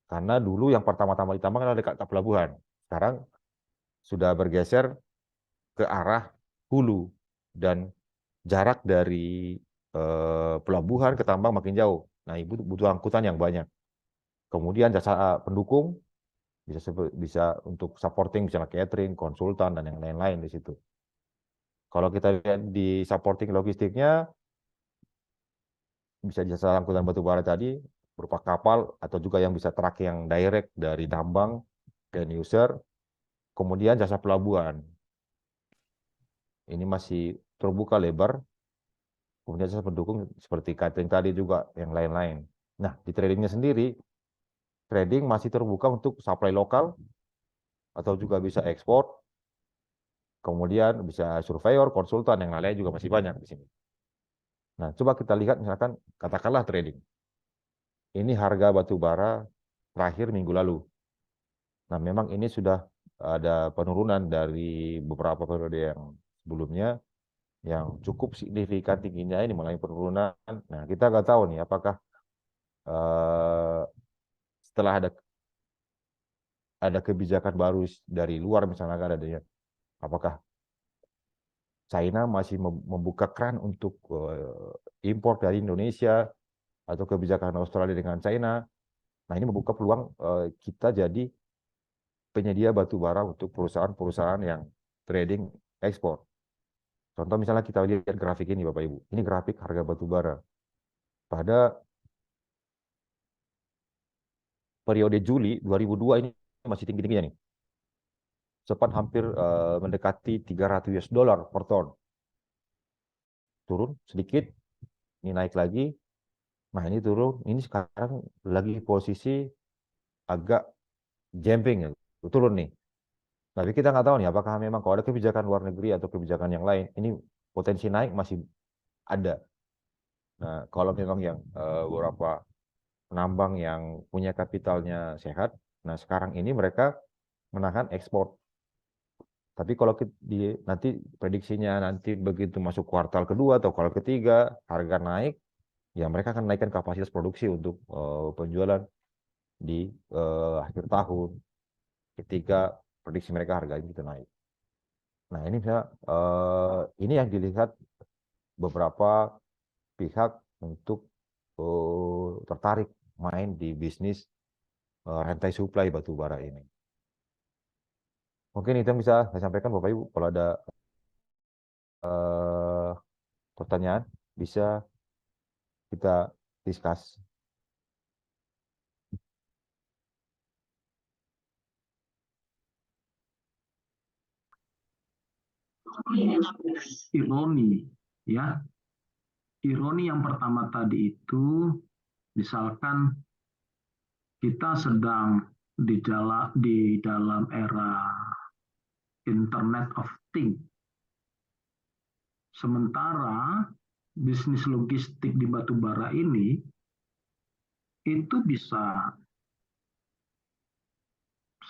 [SPEAKER 1] Karena dulu yang pertama-tama ditambang adalah dekat pelabuhan. Sekarang sudah bergeser ke arah hulu dan jarak dari pelabuhan ke tambang makin jauh. Nah, ibu butuh angkutan yang banyak. Kemudian jasa pendukung bisa untuk supporting, misalnya catering, konsultan dan yang lain-lain di situ. Kalau kita lihat di supporting logistiknya, bisa jasa angkutan batu bara tadi berupa kapal atau juga yang bisa truk yang direct dari tambang ke end user. Kemudian jasa pelabuhan. Ini masih terbuka lebar. Kemudian jasa pendukung seperti catering tadi juga yang lain-lain. Nah, di tradingnya sendiri, trading masih terbuka untuk supply lokal atau juga bisa ekspor. Kemudian bisa surveyor, konsultan, yang lain-lain juga masih banyak di sini. Nah, coba kita lihat misalkan katakanlah trading. Ini harga batu bara terakhir minggu lalu. Nah, memang ini sudah ada penurunan dari beberapa periode yang sebelumnya yang cukup signifikan tingginya ini mengalami penurunan. Nah, kita nggak tahu nih apakah setelah ada kebijakan baru dari luar, misalnya adanya, apakah China masih membuka keran untuk impor dari Indonesia, atau kebijakan Australia dengan China. Nah, ini membuka peluang kita jadi penyedia batu bara untuk perusahaan-perusahaan yang trading ekspor. Contoh misalnya kita lihat grafik ini Bapak Ibu. Ini grafik harga batu bara. Pada periode Juli 2002 ini masih tinggi-tingginya nih. Sempat hampir mendekati 300 US dollar per ton. Turun sedikit, ini naik lagi. Nah, ini turun, ini sekarang lagi posisi agak jumping ya, turun nih. Tapi kita nggak tahu nih apakah memang kalau ada kebijakan luar negeri atau kebijakan yang lain, ini potensi naik masih ada. Nah, kalau memang yang beberapa penambang yang punya kapitalnya sehat, nah sekarang ini mereka menahan ekspor. Tapi kalau nanti prediksinya nanti begitu masuk kuartal kedua atau kuartal ketiga, harga naik, ya mereka akan naikkan kapasitas produksi untuk penjualan di akhir tahun ketika prediksi mereka harga itu naik. Nah, ini ini yang dilihat beberapa pihak untuk tertarik main di bisnis rantai suplai batu bara ini. Mungkin itu yang bisa saya sampaikan Bapak Ibu. Kalau ada eh, pertanyaan bisa kita discuss.
[SPEAKER 2] Ironi, ya. Ironi yang pertama tadi itu, misalkan kita sedang di dalam era Internet of Things, Sementara bisnis logistik di batubara ini itu bisa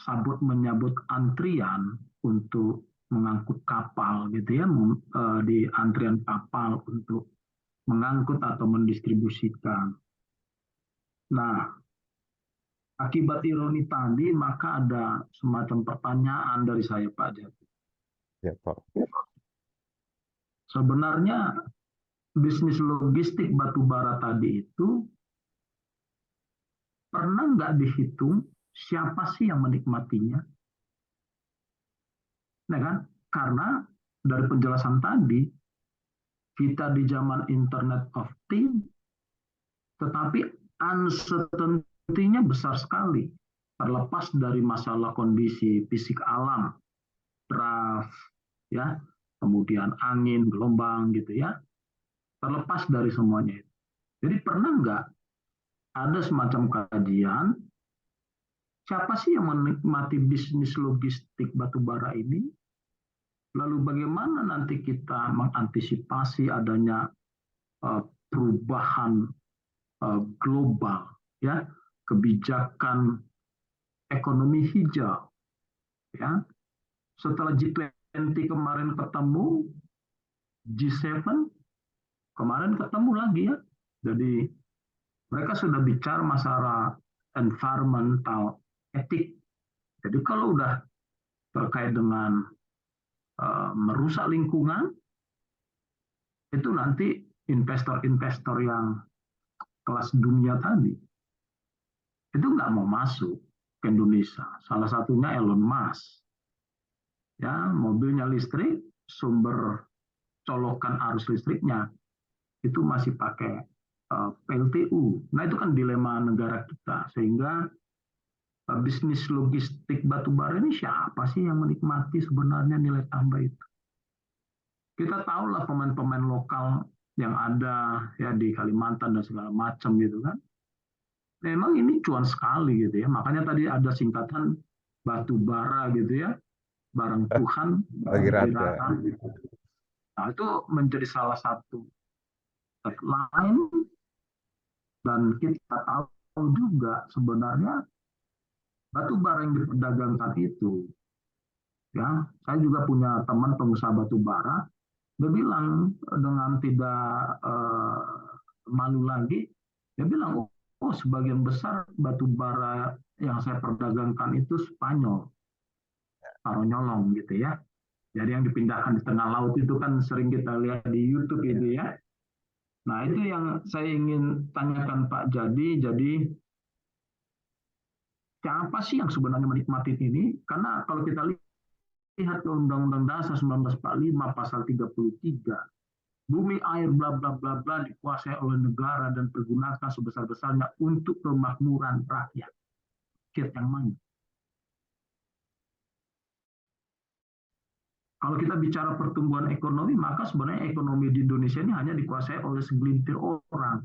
[SPEAKER 2] sabut menyabut antrian untuk mengangkut kapal gitu ya, di antrian kapal untuk mengangkut atau mendistribusikan. Nah, akibat ironi tadi, maka ada semacam pertanyaan dari saya, Pak Jati.
[SPEAKER 1] Ya, Pak.
[SPEAKER 2] Sebenarnya bisnis logistik batubara tadi itu pernah nggak dihitung siapa sih yang menikmatinya? Nah kan? Karena dari penjelasan tadi, kita di zaman Internet of Things, tetapi uncertainty-nya besar sekali. Terlepas dari masalah kondisi fisik alam, draft, ya, kemudian angin, gelombang, gitu ya. Terlepas dari semuanya itu. Jadi pernah nggak ada semacam kajian, siapa sih yang menikmati bisnis logistik batubara ini? Lalu bagaimana nanti kita mengantisipasi adanya perubahan global, ya, kebijakan ekonomi hijau, ya. Setelah G20 kemarin ketemu, G7 kemarin ketemu lagi ya. Jadi mereka sudah bicara masalah environmental etik. Jadi kalau udah terkait dengan merusak lingkungan, itu nanti investor-investor yang kelas dunia tadi itu nggak mau masuk ke Indonesia. Salah satunya Elon Musk. Ya, mobilnya listrik, sumber colokan arus listriknya itu masih pakai PLTU. Nah itu kan dilema negara kita, sehingga bisnis logistik batubara ini siapa sih yang menikmati sebenarnya nilai tambah itu? Kita tahulah pemain-pemain lokal yang ada ya di Kalimantan dan segala macam gitu kan. Memang ini cuan sekali gitu ya. Makanya tadi ada singkatan batubara gitu ya, barang Tuhan
[SPEAKER 1] Lagi rada.
[SPEAKER 2] Nah itu menjadi salah satu tagline, dan kita tahu juga sebenarnya batu bara yang diperdagangkan itu, ya, saya juga punya teman pengusaha batu bara, dia bilang dengan tidak malu lagi, dia bilang, oh sebagian besar batu bara yang saya perdagangkan itu Spanyol, Paronyolong gitu ya. Jadi yang dipindahkan di tengah laut itu kan sering kita lihat di YouTube gitu ya. Nah itu yang saya ingin tanyakan Pak Jadi siapa sih yang sebenarnya menikmati ini? Karena kalau kita lihat ke Undang-Undang Dasar 1945 pasal 33, bumi, air, bla bla bla bla dikuasai oleh negara dan pergunakan sebesar-besarnya untuk kemakmuran rakyat. Rakyat yang mana? Kalau kita bicara pertumbuhan ekonomi, maka sebenarnya ekonomi di Indonesia ini hanya dikuasai oleh segelintir orang.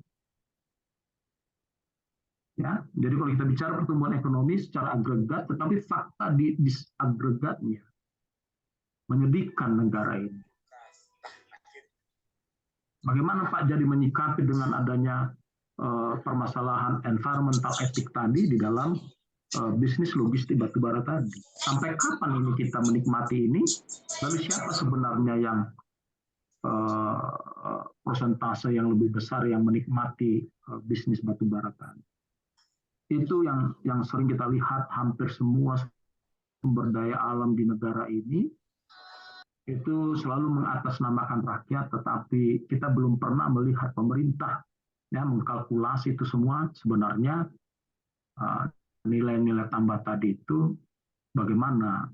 [SPEAKER 2] Ya, jadi kalau kita bicara pertumbuhan ekonomi secara agregat, tetapi fakta di disagregatnya menyedihkan negara ini. Bagaimana Pak Jadi menyikapi dengan adanya permasalahan environmental etik tadi di dalam bisnis logistik batubara tadi? Sampai kapan ini kita menikmati ini? Lalu siapa sebenarnya yang persentase yang lebih besar yang menikmati bisnis batubara tadi? Itu yang sering kita lihat, hampir semua sumber daya alam di negara ini itu selalu mengatasnamakan rakyat, tetapi kita belum pernah melihat pemerintah ya mengkalkulasi itu semua sebenarnya nilai-nilai tambah tadi itu bagaimana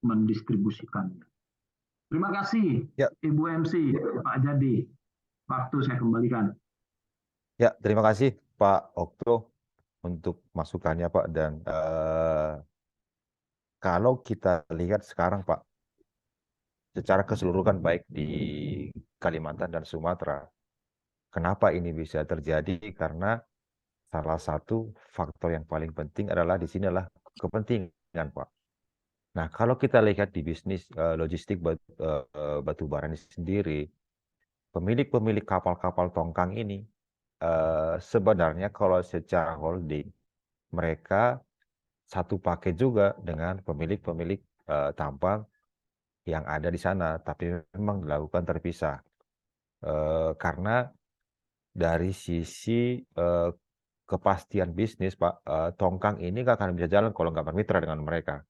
[SPEAKER 2] mendistribusikannya. Terima kasih
[SPEAKER 1] Ya.
[SPEAKER 2] Ibu MC, Pak Jadi. Waktu saya kembalikan.
[SPEAKER 1] Ya, terima kasih Pak Okto untuk masukannya Pak. Dan kalau kita lihat sekarang Pak, secara keseluruhan baik di Kalimantan dan Sumatera, kenapa ini bisa terjadi? Karena salah satu faktor yang paling penting adalah di sini adalah kepentingan Pak. Nah, kalau kita lihat di bisnis logistik batu bara ini sendiri, pemilik-pemilik kapal-kapal tongkang ini sebenarnya kalau secara holding mereka satu paket juga dengan pemilik-pemilik tambang yang ada di sana, tapi memang dilakukan terpisah karena dari sisi kepastian bisnis, Pak, tongkang ini nggak akan bisa jalan kalau nggak bermitra dengan mereka.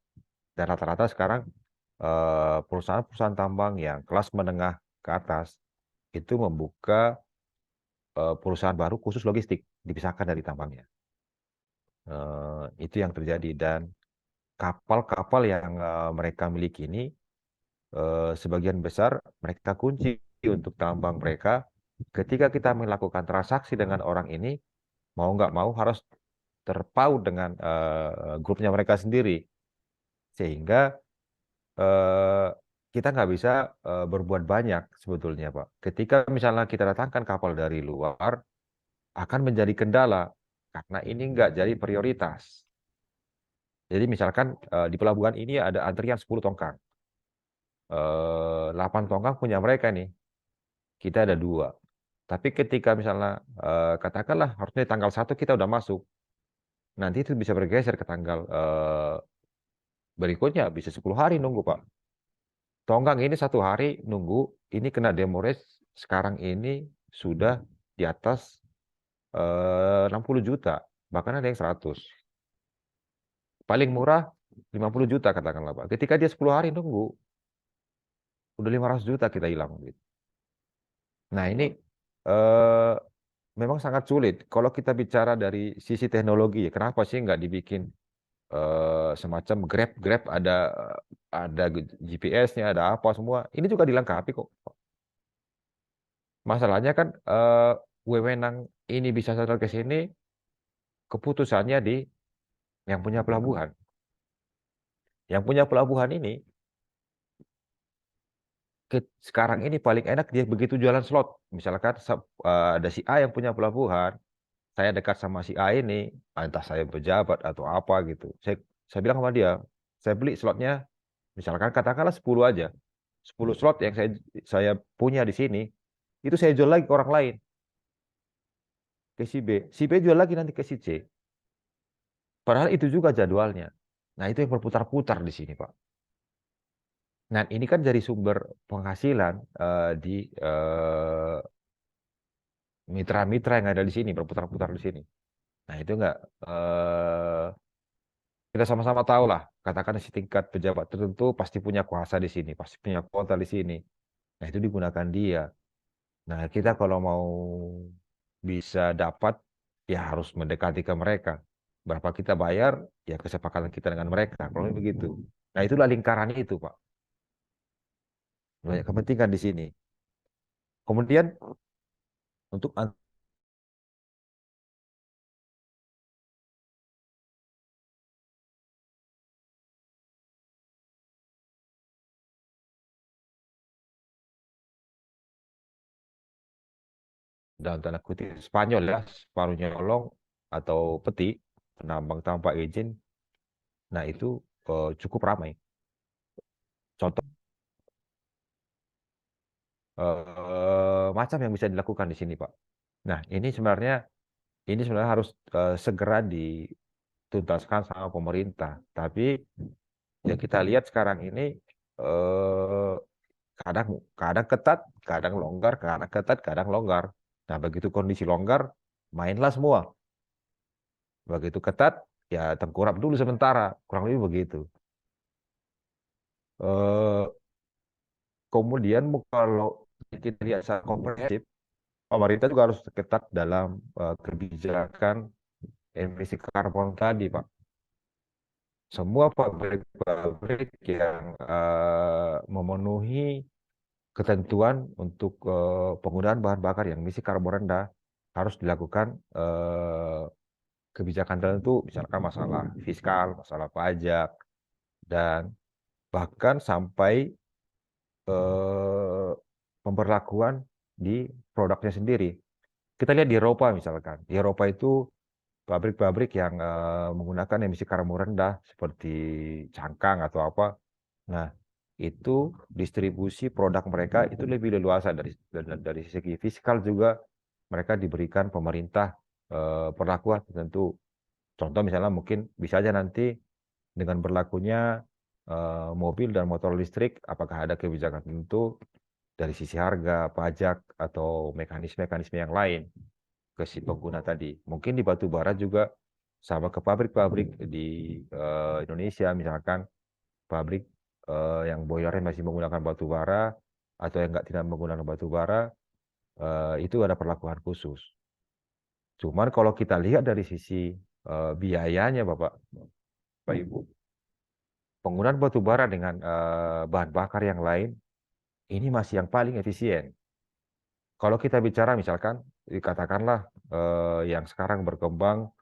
[SPEAKER 1] Dan rata-rata sekarang perusahaan-perusahaan tambang yang kelas menengah ke atas itu membuka perusahaan baru khusus logistik, dipisahkan dari tambangnya. Itu yang terjadi dan kapal-kapal yang mereka miliki ini sebagian besar mereka kunci untuk tambang mereka. Ketika kita melakukan transaksi dengan orang ini, mau nggak mau harus terpaut dengan grupnya mereka sendiri, sehingga eh, kita nggak bisa berbuat banyak sebetulnya, Pak. Ketika misalnya kita datangkan kapal dari luar, akan menjadi kendala karena ini nggak jadi prioritas. Jadi misalkan di pelabuhan ini ada antrian 10 tongkang. 8 tongkang punya mereka nih, kita ada 2. Tapi ketika misalnya katakanlah harusnya tanggal 1 kita udah masuk, nanti itu bisa bergeser ke tanggal berikutnya, bisa 10 hari nunggu, Pak. Tongkang ini 1 hari nunggu, ini kena demurrage, sekarang ini sudah di atas 60 juta, bahkan ada yang 100. Paling murah 50 juta katakanlah, Pak. Ketika dia 10 hari nunggu, udah 500 juta kita hilang. Gitu. Nah ini eh, memang sangat sulit. Kalau kita bicara dari sisi teknologi, kenapa sih nggak dibikin semacam Grab ada GPS-nya, ada apa semua. Ini juga dilengkapi kok. Masalahnya kan wewenang ini bisa sampai ke sini, keputusannya di yang punya pelabuhan. Yang punya pelabuhan ini sekarang ini paling enak dia begitu jualan slot. Misalkan ada si A yang punya pelabuhan, saya dekat sama si A ini, entah saya pejabat atau apa gitu. Saya bilang sama dia, saya beli slotnya, misalkan katakanlah 10 aja. 10 slot yang saya punya di sini, itu saya jual lagi ke orang lain, ke si B. Si B jual lagi nanti ke si C. Padahal itu juga jadwalnya. Nah, itu yang berputar-putar di sini, Pak. Nah, ini kan jadi sumber penghasilan di mitra-mitra yang ada di sini, berputar-putar di sini. Nah, itu enggak kita sama-sama tahu lah, katakan setingkat pejabat tertentu pasti punya kuasa di sini, pasti punya kuota di sini. Nah, itu digunakan dia. Nah, kita kalau mau bisa dapat, ya harus mendekati ke mereka. Berapa kita bayar, ya kesepakatan kita dengan mereka. Kalau begitu. Nah, itulah lingkaran itu, Pak. Banyak kepentingan di sini. Kemudian, untuk dalam tanda kutip Spanyol ya, separuh nyolong atau peti, penambang tanpa izin, nah itu cukup ramai. Contoh macam yang bisa dilakukan di sini, Pak. Nah, ini sebenarnya harus segera dituntaskan sama pemerintah. Tapi ya kita lihat sekarang ini eh, kadang kadang ketat, kadang longgar, kadang ketat, kadang longgar. Nah, begitu kondisi longgar, mainlah semua. Begitu ketat, ya tengkurap dulu sementara, kurang lebih begitu. Eh, Kemudian kalau kita lihat secara komprehensif, pemerintah juga harus ketat dalam kebijakan emisi karbon tadi, Pak. Semua pabrik-pabrik yang memenuhi ketentuan untuk penggunaan bahan bakar yang emisi karbon rendah harus dilakukan kebijakan tertentu, misalkan masalah fiskal, masalah pajak, dan bahkan sampai eh, pemberlakuan di produknya sendiri. Kita lihat di Eropa misalkan, di Eropa itu pabrik-pabrik yang menggunakan emisi karbon rendah seperti cangkang atau apa. Nah, itu distribusi produk mereka itu lebih leluasa dari segi fiskal juga mereka diberikan pemerintah perlakuan tertentu. Contoh misalnya mungkin bisa aja nanti dengan berlakunya mobil dan motor listrik, apakah ada kebijakan tertentu dari sisi harga, pajak, atau mekanisme-mekanisme yang lain ke si pengguna tadi. Mungkin di batu bara juga sama ke pabrik-pabrik di Indonesia, misalkan pabrik yang boilernya masih menggunakan batu bara atau yang tidak menggunakan batu bara, itu ada perlakuan khusus. Cuman kalau kita lihat dari sisi biayanya, Bapak Ibu, penggunaan batu bara dengan bahan bakar yang lain ini masih yang paling efisien. Kalau kita bicara misalkan, katakanlah yang sekarang berkembang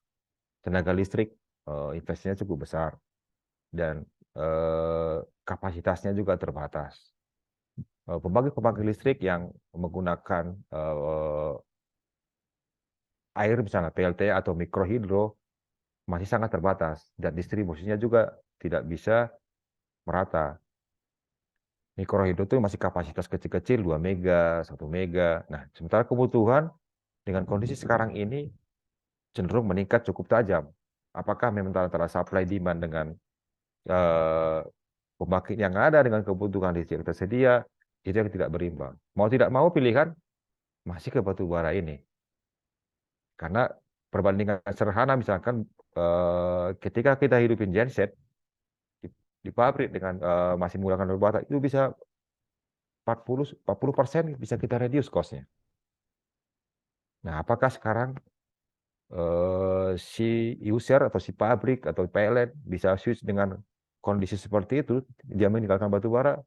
[SPEAKER 1] tenaga listrik, investasinya cukup besar dan kapasitasnya juga terbatas. Pembangkit listrik yang menggunakan air misalnya PLT atau mikrohidro masih sangat terbatas dan distribusinya juga tidak bisa merata. Mikrohidro itu masih kapasitas kecil-kecil 2 mega, 1 mega. Nah, sementara kebutuhan dengan kondisi sekarang ini cenderung meningkat cukup tajam. Apakah memang antara supply demand dengan pembangkit yang ada dengan kebutuhan listrik yang tersedia itu yang tidak berimbang. Mau tidak mau pilihan masih ke batu bara ini. Karena perbandingan sederhana misalkan ketika kita hidupin genset di pabrik dengan masih menggunakan batu bara itu bisa 40% bisa kita reduce cost-nya. Nah, apakah sekarang si user atau si pabrik atau PLN bisa switch dengan kondisi seperti itu, dia meninggalkan batu bara,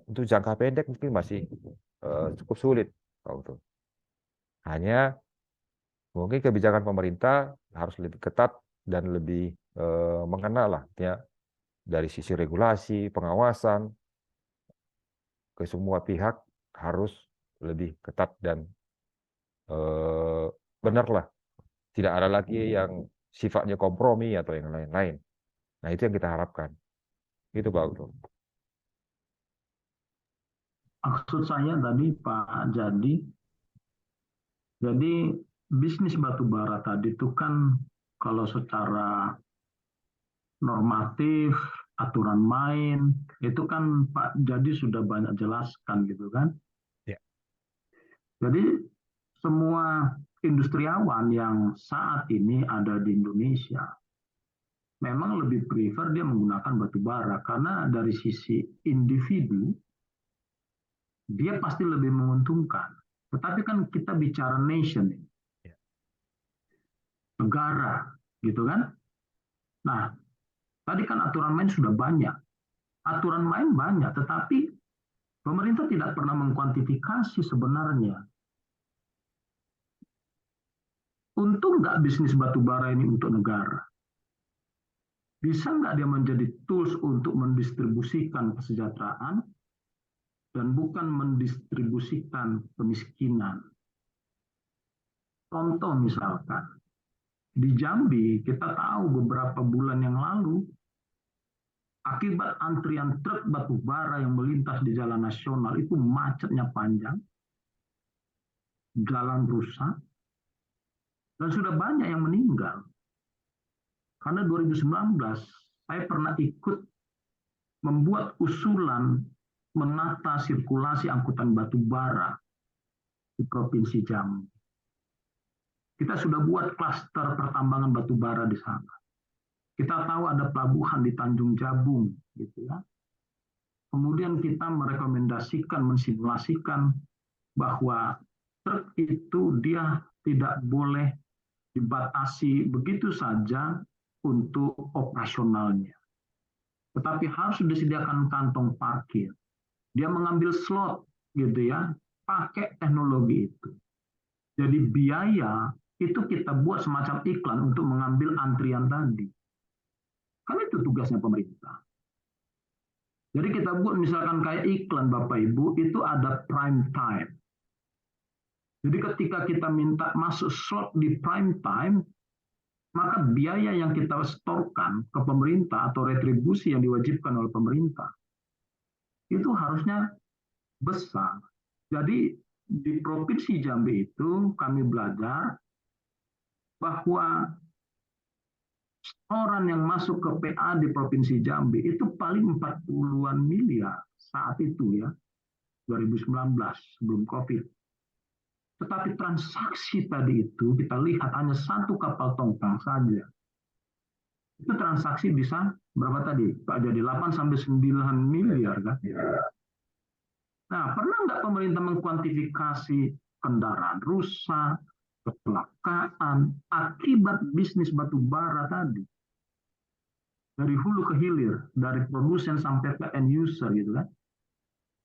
[SPEAKER 1] untuk jangka pendek mungkin masih cukup sulit. Hanya mungkin kebijakan pemerintah harus lebih ketat dan lebih mengenal lah ya dari sisi regulasi, pengawasan ke semua pihak harus lebih ketat dan benar lah. Tidak ada lagi yang sifatnya kompromi atau yang lain-lain. Nah, itu yang kita harapkan. Itu Pak Uto.
[SPEAKER 2] Maksud saya tadi Pak jadi bisnis batu bara tadi itu kan kalau secara normatif, aturan main, itu kan Pak Jadi sudah banyak jelaskan gitu kan.
[SPEAKER 1] Ya.
[SPEAKER 2] Jadi semua industriawan yang saat ini ada di Indonesia memang lebih prefer dia menggunakan batu bara karena dari sisi individu dia pasti lebih menguntungkan. Tetapi kan kita bicara nation, negara, gitu kan? Nah, tadi kan aturan main sudah banyak. Aturan main banyak, tetapi pemerintah tidak pernah mengkuantifikasi sebenarnya. Untung nggak bisnis batu bara ini untuk negara? Bisa nggak dia menjadi tools untuk mendistribusikan kesejahteraan dan bukan mendistribusikan kemiskinan? Contoh misalkan, di Jambi kita tahu beberapa bulan yang lalu akibat antrian truk batu bara yang melintas di jalan nasional itu macetnya panjang, jalan rusak, dan sudah banyak yang meninggal. Karena 2019 saya pernah ikut membuat usulan menata sirkulasi angkutan batu bara di Provinsi Jambi. Kita sudah buat klaster pertambangan batu bara di sana. Kita tahu ada pelabuhan di Tanjung Jabung, gitu ya. Kemudian kita merekomendasikan, mensimulasikan bahwa truk itu dia tidak boleh dibatasi begitu saja untuk operasionalnya. Tetapi harus disediakan kantong parkir. Dia mengambil slot, gitu ya, pakai teknologi itu. Jadi biaya itu kita buat semacam iklan untuk mengambil antrian tadi. Kan itu tugasnya pemerintah. Jadi kita buat misalkan kayak iklan Bapak Ibu, itu ada prime time. Jadi ketika kita minta masuk slot di prime time, maka biaya yang kita setorkan ke pemerintah atau retribusi yang diwajibkan oleh pemerintah itu harusnya besar. Jadi di Provinsi Jambi itu kami belajar bahwa orang yang masuk ke PA di Provinsi Jambi itu paling 40-an miliar saat itu ya, 2019 sebelum COVID. Tetapi transaksi tadi itu kita lihat hanya satu kapal tongkang saja. Itu transaksi bisa berapa tadi? Pak, jadi 8 sampai 9 miliar kan? Nah, pernah nggak pemerintah mengkuantifikasi kendaraan rusak, kecelakaan, akibat bisnis batu bara tadi? Dari hulu ke hilir, dari produsen sampai ke end user gitu kan?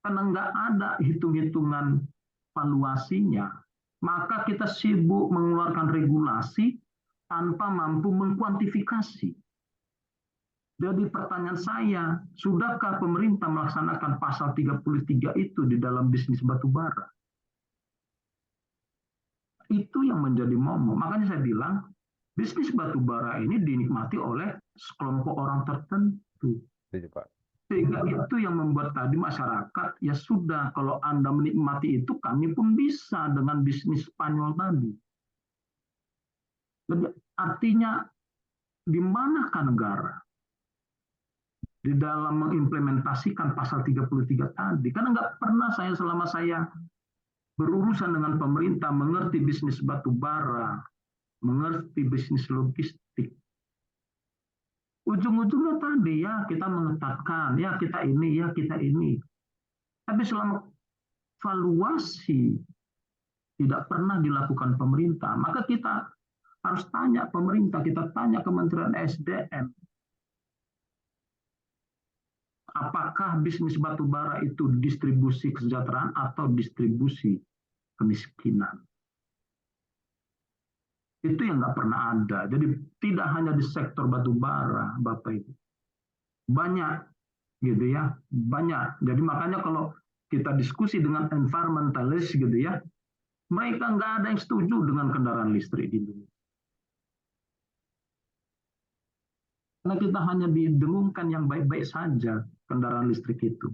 [SPEAKER 2] Karena nggak ada hitung-hitungan valuasinya, maka kita sibuk mengeluarkan regulasi tanpa mampu mengkuantifikasi. Jadi pertanyaan saya, sudahkah pemerintah melaksanakan pasal 33 itu di dalam bisnis batu bara? Itu yang menjadi momok. Makanya saya bilang, bisnis batu bara ini dinikmati oleh sekelompok orang tertentu.
[SPEAKER 1] Pak.
[SPEAKER 2] Sehingga itu yang membuat tadi masyarakat, ya sudah, kalau Anda menikmati itu, kami pun bisa dengan bisnis Spanyol tadi. Jadi artinya, di manakah negara di dalam mengimplementasikan pasal 33 tadi? Karena nggak pernah saya selama saya berurusan dengan pemerintah mengerti bisnis batu bara, mengerti bisnis logistik. Ujung-ujungnya tadi ya kita mengetatkan, ya kita ini, ya kita ini. Tapi selama valuasi tidak pernah dilakukan pemerintah, maka kita harus tanya pemerintah, kita tanya Kementerian SDM, apakah bisnis batu bara itu distribusi kesejahteraan atau distribusi kemiskinan? Itu yang nggak pernah ada. Jadi tidak hanya di sektor batu bara, Bapak Ibu. Banyak, gitu ya, banyak. Jadi makanya kalau kita diskusi dengan environmentalis, gitu ya, mereka nggak ada yang setuju dengan kendaraan listrik di Indonesia. Karena kita hanya didengungkan yang baik-baik saja kendaraan listrik itu.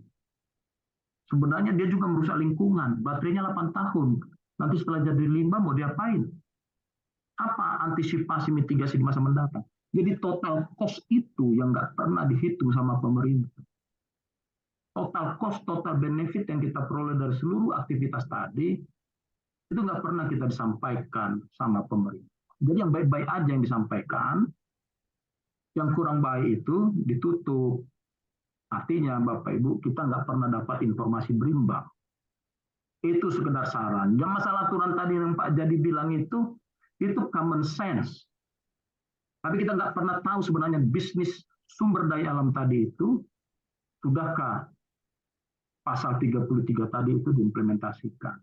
[SPEAKER 2] Sebenarnya dia juga merusak lingkungan. Baterainya 8 tahun. Nanti setelah jadi limbah mau diapain? Apa antisipasi mitigasi di masa mendatang? Jadi total cost itu yang nggak pernah dihitung sama pemerintah. Total cost, total benefit yang kita peroleh dari seluruh aktivitas tadi, itu nggak pernah kita disampaikan sama pemerintah. Jadi yang baik-baik aja yang disampaikan, yang kurang baik itu ditutup. Artinya Bapak Ibu, kita nggak pernah dapat informasi berimbang. Itu sekedar saran. Yang masalah aturan tadi yang Pak Jadi bilang itu common sense. Tapi kita nggak pernah tahu sebenarnya bisnis sumber daya alam tadi itu, sudahkah pasal 33 tadi itu diimplementasikan.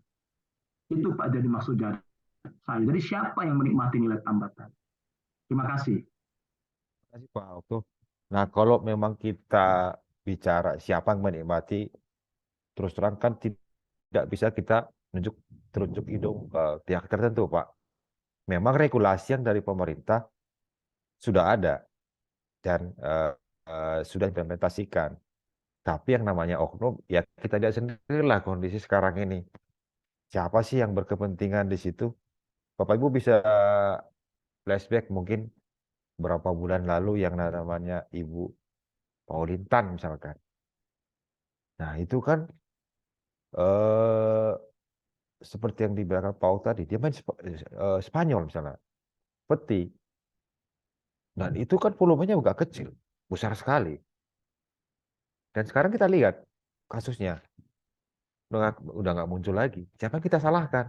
[SPEAKER 2] Itu Pak Jadi maksud saya. Jadi siapa yang menikmati nilai tambah tadi? Terima kasih.
[SPEAKER 1] Terima kasih Pak Auto. Nah, kalau memang kita bicara siapa yang menikmati, terus terang kan tidak bisa kita terunjuk hidung ke pihak tertentu, Pak. Memang regulasi yang dari pemerintah sudah ada dan sudah diimplementasikan. Tapi yang namanya oknum, ya kita lihat sendirilah kondisi sekarang ini. Siapa sih yang berkepentingan di situ? Bapak Ibu bisa flashback mungkin berapa bulan lalu yang namanya Ibu Pauline Tan misalkan. Nah itu kan seperti yang dibilang Paul tadi, dia main Spanyol misalnya, peti. Dan itu kan volumenya juga kecil, besar sekali. Dan sekarang kita lihat kasusnya udah nggak muncul lagi. Siapa yang kita salahkan?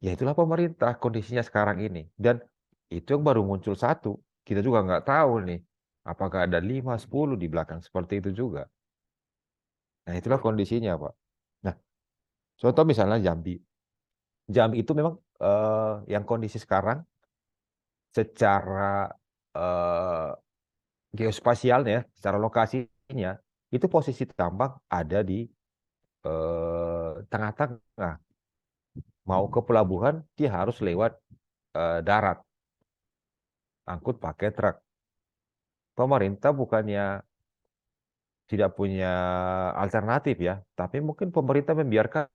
[SPEAKER 1] Ya itulah pemerintah kondisinya sekarang ini. Dan itu yang baru muncul satu. Kita juga nggak tahu nih, apakah ada 5, 10 di belakang seperti itu juga. Nah itulah kondisinya Pak. Nah contoh misalnya Jambi. Jambi itu memang yang kondisi sekarang secara geospasialnya, secara lokasinya, itu posisi tambang ada di tengah-tengah. mau ke pelabuhan dia harus lewat darat, angkut pakai truk. Pemerintah bukannya tidak punya alternatif ya, tapi mungkin pemerintah membiarkan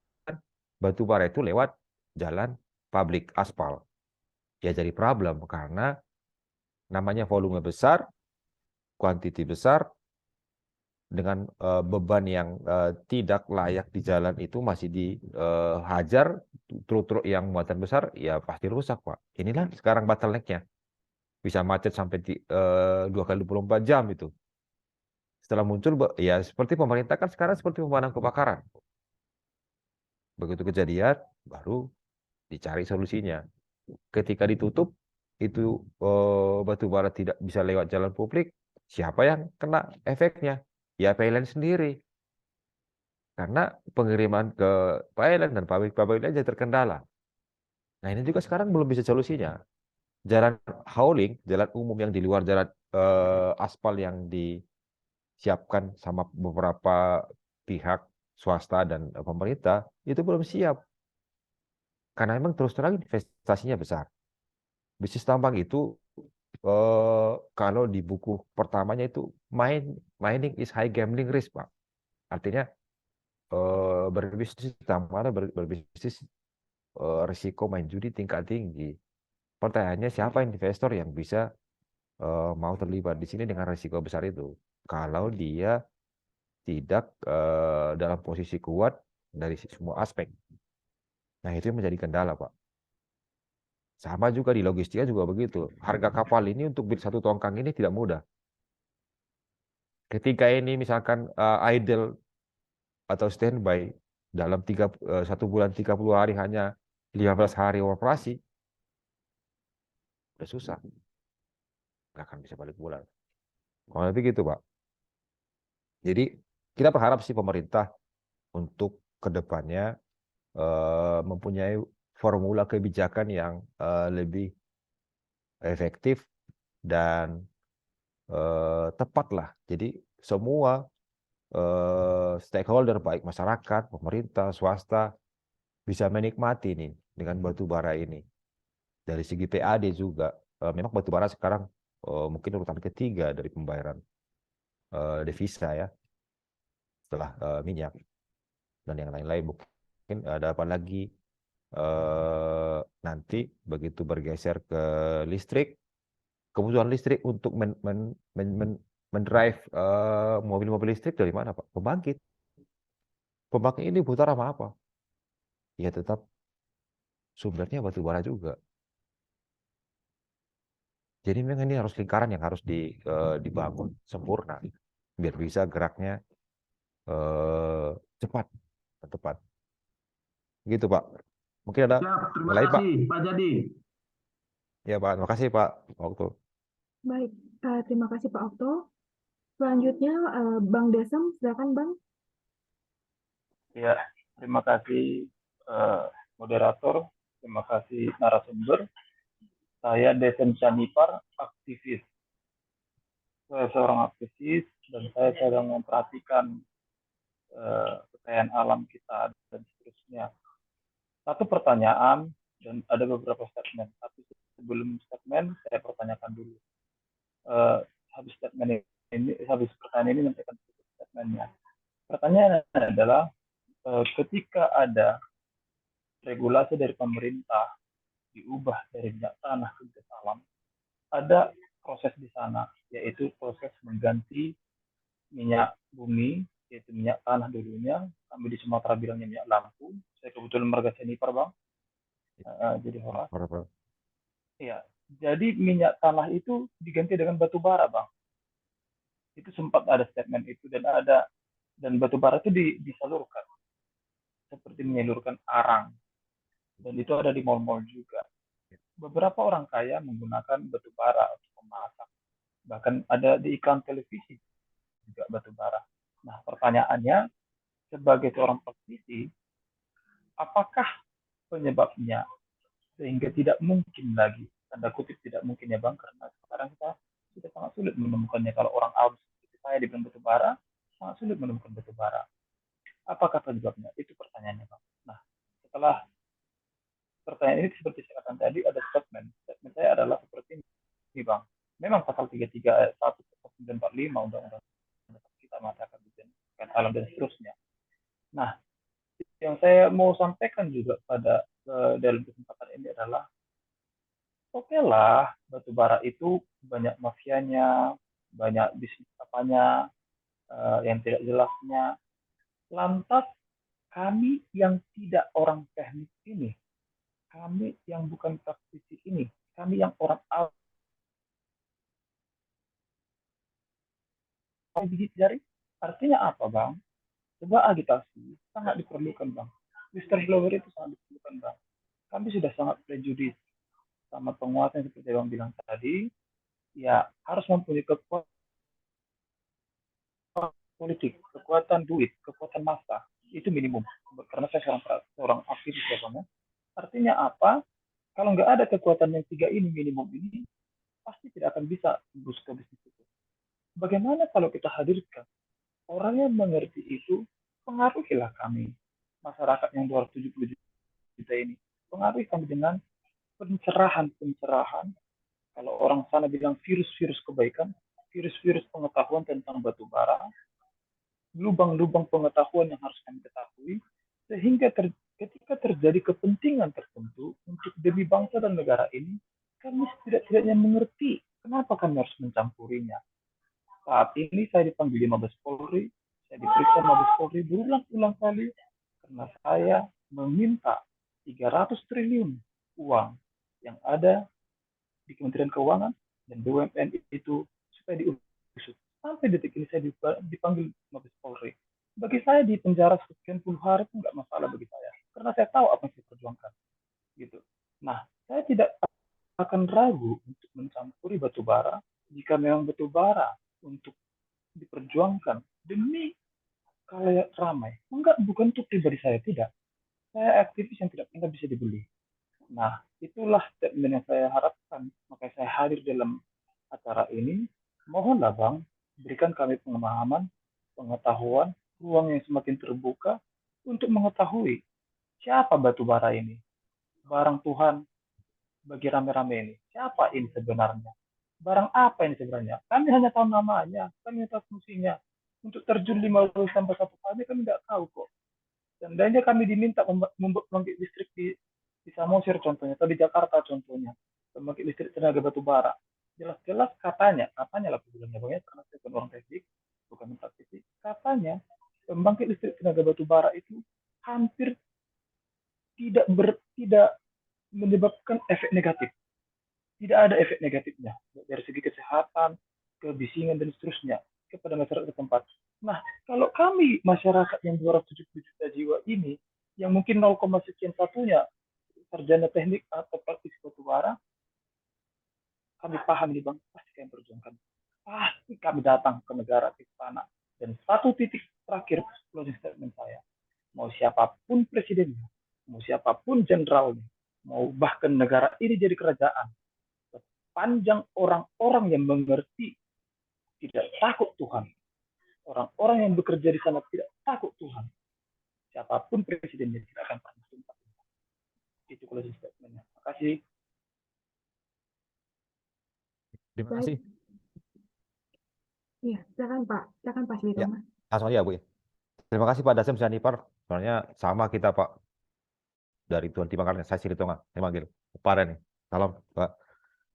[SPEAKER 1] batu bara itu lewat jalan publik aspal. Ya jadi problem karena namanya volume besar, kuantiti besar, dengan beban yang tidak layak di jalan itu masih dihajar truk-truk yang muatan besar, ya pasti rusak, Pak. Inilah sekarang bottleneck-nya. Bisa macet sampai 2 kali 24 jam itu. Setelah muncul, ya seperti pemerintah kan sekarang seperti pemadam kebakaran. Begitu kejadian, baru dicari solusinya. Ketika ditutup, itu batu bara tidak bisa lewat jalan publik, siapa yang kena efeknya? Ya PLN sendiri. Karena pengiriman ke PLN dan pabrik-pabrik aja terkendala. Nah ini juga sekarang belum bisa solusinya. Jalan hauling, jalan umum yang di luar jalan aspal yang disiapkan sama beberapa pihak swasta dan pemerintah, itu belum siap. Karena memang terus terang investasinya besar. Bisnis tambang itu kalau di buku pertamanya itu mining is high gambling risk, Pak. Artinya berbisnis tambang, berbisnis risiko main judi tingkat tinggi. Pertanyaannya siapa investor yang bisa mau terlibat di sini dengan risiko besar itu? Kalau dia tidak dalam posisi kuat dari semua aspek. Nah itu yang menjadi kendala, Pak. Sama juga di logistika juga begitu. Harga kapal ini untuk bid satu tongkang ini tidak mudah. Ketika ini misalkan idle atau standby dalam 1 bulan 30 hari hanya 15 hari operasi, udah susah. Nggak akan bisa balik bulan. Kalau lebih gitu, Pak. Jadi kita berharap sih pemerintah untuk kedepannya mempunyai formula kebijakan yang lebih efektif dan tepat lah. Jadi semua stakeholder baik masyarakat, pemerintah, swasta bisa menikmati nih dengan batu bara ini. Dari segi PAD juga, memang batu bara sekarang mungkin urutan ketiga dari pembayaran devisa ya, setelah minyak dan yang lain-lain. Mungkin ada apa lagi nanti begitu bergeser ke listrik, kebutuhan listrik untuk mendrive mobil-mobil listrik dari mana, Pak? Pembangkit. Pembangkit ini butuh apa? Ya tetap sumbernya batu bara juga. Jadi memang ini harus lingkaran yang harus dibangun sempurna biar bisa geraknya cepat dan tepat. Gitu, Pak. Mungkin ada
[SPEAKER 2] Siap, terima
[SPEAKER 1] yang lain, Pak.
[SPEAKER 2] kasih Pak Jadi.
[SPEAKER 1] Ya, Pak. Terima kasih, Pak. Waktu.
[SPEAKER 3] Baik, terima kasih Pak Okto. Selanjutnya Bang Desem, silakan Bang.
[SPEAKER 4] Ya, terima kasih moderator, terima kasih narasumber. Saya Desem Canipar, aktivis. Saya seorang aktivis dan saya sedang memperhatikan kekayaan alam kita dan seterusnya. Satu pertanyaan dan ada beberapa statement. Tapi sebelum statement saya pertanyakan dulu. Habis statement ini, habis pertanyaan ini nanti akan tutup statementnya. Pertanyaannya adalah ketika ada regulasi dari pemerintah diubah dari minyak tanah ke gas alam, ada proses di sana, yaitu proses mengganti minyak bumi, yaitu minyak tanah dulunya, kami di Sumatera bilangnya minyak lampu, saya kebetulan marga Jennifer Bang, jadi horas. Ya, jadi minyak tanah itu diganti dengan batu bara Bang. Itu sempat ada statement itu dan batu bara itu disalurkan seperti menyalurkan arang dan itu ada di mal-mal juga. Beberapa orang kaya menggunakan batu bara untuk memasak. Bahkan ada di iklan televisi juga batu bara. Nah, pertanyaannya, sebagai seorang praktisi, apakah penyebabnya sehingga tidak mungkin lagi, tanda kutip tidak mungkin ya Bang, karena sekarang kita sudah sangat sulit menemukannya. Kalau orang awam seperti saya dibilang batu bara, sangat sulit menemukan batu bara. Apakah penyebabnya? Itu pertanyaannya Bang. Nah, setelah pertanyaan ini seperti saya katakan tadi, ada statement. Statement saya adalah seperti ini, Bang. Memang pasal 33 ayat 1 pasal 945 Undang-Undang kita mengatakan alam dan seterusnya. Nah, yang saya mau sampaikan juga pada dalam kesempatan ini adalah oke lah, batu bara itu banyak mafianya, banyak bisnis apanya yang tidak jelasnya. Lantas kami yang tidak orang teknis ini, kami yang bukan praktisi ini, kami yang orang awam gigit jari, artinya apa, Bang? Coba agitasi sangat diperlukan, Bang. Whistleblower itu sangat diperlukan, Bang. Kami sudah sangat prejudis sama penguasa yang seperti Bang bilang tadi, ya harus mempunyai kekuatan politik, kekuatan duit, kekuatan massa, itu minimum. Karena saya seorang aktivis ya, Bang. Artinya apa? Kalau nggak ada kekuatan yang tiga ini minimum ini, pasti tidak akan bisa tembus ke bisnis itu. Bagaimana kalau kita hadirkan orang yang mengerti itu, pengaruhilah kami, masyarakat yang 270 juta ini. Pengaruhi kami dengan pencerahan. Kalau orang sana bilang virus-virus kebaikan, virus-virus pengetahuan tentang batu bara, lubang-lubang pengetahuan yang harus kami ketahui, sehingga ketika terjadi kepentingan tertentu untuk demi bangsa dan negara ini, kami tidak-tidaknya mengerti kenapa kami harus mencampurinya. Saat ini saya dipanggil di Mabes Polri, saya diperiksa Mabes Polri berulang-ulang kali karena saya meminta 300 triliun uang yang ada di Kementerian Keuangan dan BUMN itu supaya diusut. Sampai detik ini saya dipanggil Mabes Polri. Bagi saya di penjara sekian puluh hari itu nggak masalah bagi saya, karena saya tahu apa yang saya perjuangkan. Gitu. Nah, saya tidak akan ragu untuk mencampuri batu bara jika memang batu bara untuk diperjuangkan demi kalayak ramai. Enggak, bukan untuk pribadi saya, tidak. Saya aktivis yang tidak pernah bisa dibeli. Nah, itulah statement yang saya harapkan. Makanya saya hadir dalam acara ini. Mohonlah, Bang, berikan kami pemahaman, pengetahuan, ruang yang semakin terbuka untuk mengetahui siapa batu bara ini. Barang Tuhan bagi rame-rame ini. Siapa ini sebenarnya? Barang apa ini sebenarnya? Kami hanya tahu namanya, kami tahu fungsinya. Untuk terjun 50 sampai 1 kali kami tidak tahu kok. Seandainya kami diminta membangkit listrik di Samosir contohnya, atau di Jakarta contohnya, membangkit listrik tenaga batu bara. Jelas-jelas katanya lah bilangnya Bang ya, karena saya bukan orang teknik, bukan praktisi, katanya pembangkit listrik tenaga batu bara itu hampir tidak menyebabkan efek negatif. Tidak ada efek negatifnya dari segi kesehatan, kebisingan dan seterusnya kepada masyarakat setempat. Nah, kalau kami masyarakat yang 270 juta jiwa ini, yang mungkin 0, sekian satunya sarjana teknik atau praktisi batu bara, kami paham nih Bang, pasti kami perjuangkan. Pasti kami datang ke negara ke sana. Dan satu titik terakhir closing statement saya, mau siapapun presidennya, mau siapapun jenderalnya, mau bahkan negara ini jadi kerajaan, sepanjang orang-orang yang mengerti tidak takut Tuhan, orang-orang yang bekerja di sana tidak takut Tuhan, siapapun presidennya tidak akan pernah tumpah. Itu closing statementnya. Terima kasih.
[SPEAKER 1] Terima
[SPEAKER 3] Baik.
[SPEAKER 1] kasih.
[SPEAKER 3] Iya, silakan Pak Sri
[SPEAKER 1] Ya.
[SPEAKER 3] Thomas.
[SPEAKER 1] Langsung aja Bu ya. Terima kasih Pak Dasem Sanipar. Sebenarnya sama kita Pak dari Tuan Timakarnya. Saya Sri Tonga. Saya manggil Pak nih. Salam Pak.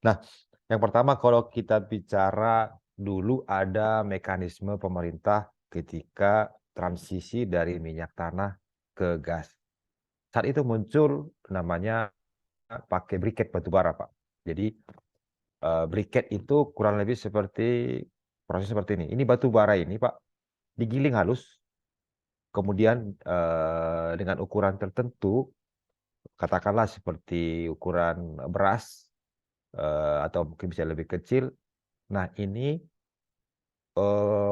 [SPEAKER 1] Nah, yang pertama kalau kita bicara dulu ada mekanisme pemerintah ketika transisi dari minyak tanah ke gas. Saat itu muncul namanya pakai briket batubara Pak. Jadi briket itu kurang lebih seperti proses seperti ini. Ini batubara ini Pak digiling halus, kemudian dengan ukuran tertentu, katakanlah seperti ukuran beras atau mungkin bisa lebih kecil. Nah ini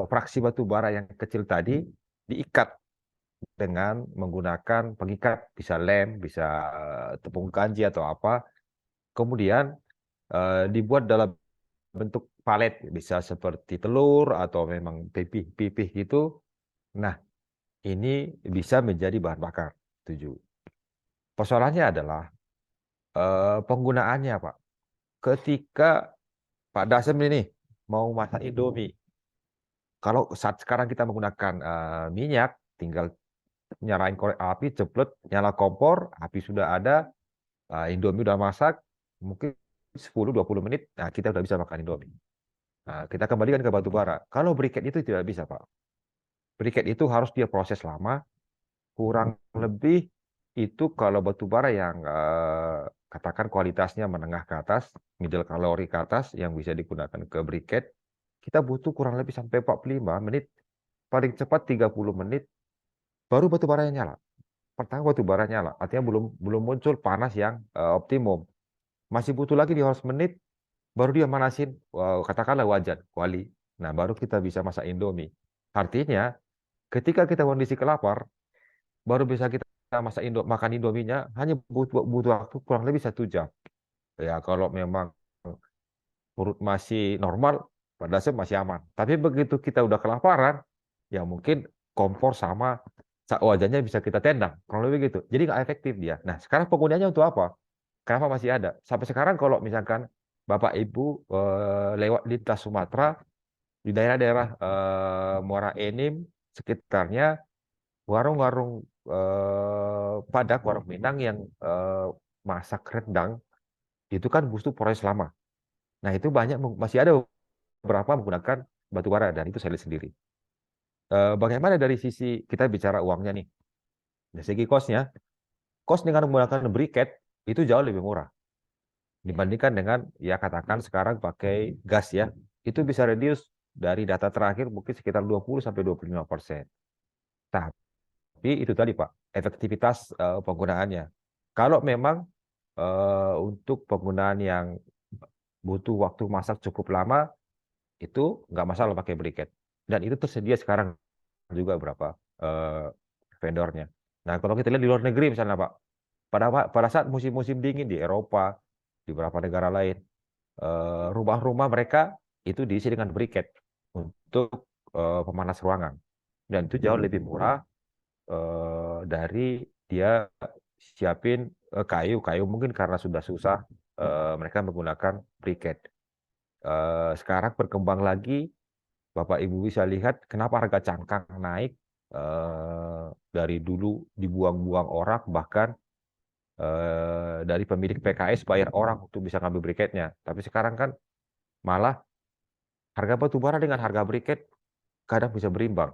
[SPEAKER 1] fraksi batu bara yang kecil tadi diikat dengan menggunakan pengikat, bisa lem, bisa tepung kanji atau apa. Kemudian dibuat dalam bentuk palet, bisa seperti telur atau memang pipih gitu. Nah ini bisa menjadi bahan bakar. Setuju. Persoalannya adalah penggunaannya, Pak. Ketika Pak Dasem ini mau masak Indomie, kalau saat sekarang kita menggunakan minyak, tinggal nyalain korek api, ceplet, nyala kompor, api sudah ada, Indomie udah masak, mungkin 10-20 menit, nah kita udah bisa makan Indomie. Nah, kita kembalikan ke batu bara. Kalau briket itu tidak bisa, Pak. Briket itu harus dia proses lama, kurang lebih itu kalau batu bara yang katakan kualitasnya menengah ke atas, middle kalori ke atas, yang bisa digunakan ke briket, kita butuh kurang lebih sampai 45 menit, paling cepat 30 menit, baru batu bara yang nyala. Pertama batu bara nyala, artinya belum muncul panas yang optimum. Masih butuh lagi 15 menit, baru dia manasin, katakanlah wajan, kuali. Nah, baru kita bisa masak Indomie. Artinya, ketika kita kondisi kelapar, baru bisa kita makan Indominya hanya butuh waktu kurang lebih 1 jam. Ya, kalau memang perut masih normal, pada dasarnya masih aman. Tapi begitu kita udah kelaparan, ya mungkin kompor sama wajannya bisa kita tendang, kurang lebih gitu. Jadi nggak efektif dia. Nah, sekarang penggunaannya untuk apa? Kenapa masih ada? Sampai sekarang kalau misalkan Bapak Ibu lewat lintas Sumatera, di daerah-daerah Muara Enim, sekitarnya, warung-warung Padang, warung Minang yang masak rendang, itu kan butuh proses lama. Nah, itu masih ada beberapa menggunakan batu bara, dan itu saya lihat sendiri. Bagaimana dari sisi kita bicara uangnya nih? Dari segi kos dengan menggunakan briket itu jauh lebih murah dibandingkan dengan ya katakan sekarang pakai gas ya. Itu bisa reduce dari data terakhir mungkin sekitar 20-25%. Tapi itu tadi Pak, efektivitas penggunaannya. Kalau memang untuk penggunaan yang butuh waktu masak cukup lama, itu nggak masalah pakai briket. Dan itu tersedia sekarang juga berapa vendornya. Nah, kalau kita lihat di luar negeri misalnya Pak, pada saat musim-musim dingin di Eropa, di beberapa negara lain, rumah-rumah mereka itu diisi dengan briket untuk pemanas ruangan. Dan itu jauh lebih murah dari dia siapin kayu mungkin karena sudah susah mereka menggunakan briket. Sekarang berkembang lagi, Bapak Ibu bisa lihat kenapa harga cangkang naik, dari dulu dibuang-buang orang, bahkan dari pemilik PKS bayar orang untuk bisa ngambil briketnya. Tapi sekarang kan malah harga batu bara dengan harga briket kadang bisa berimbang.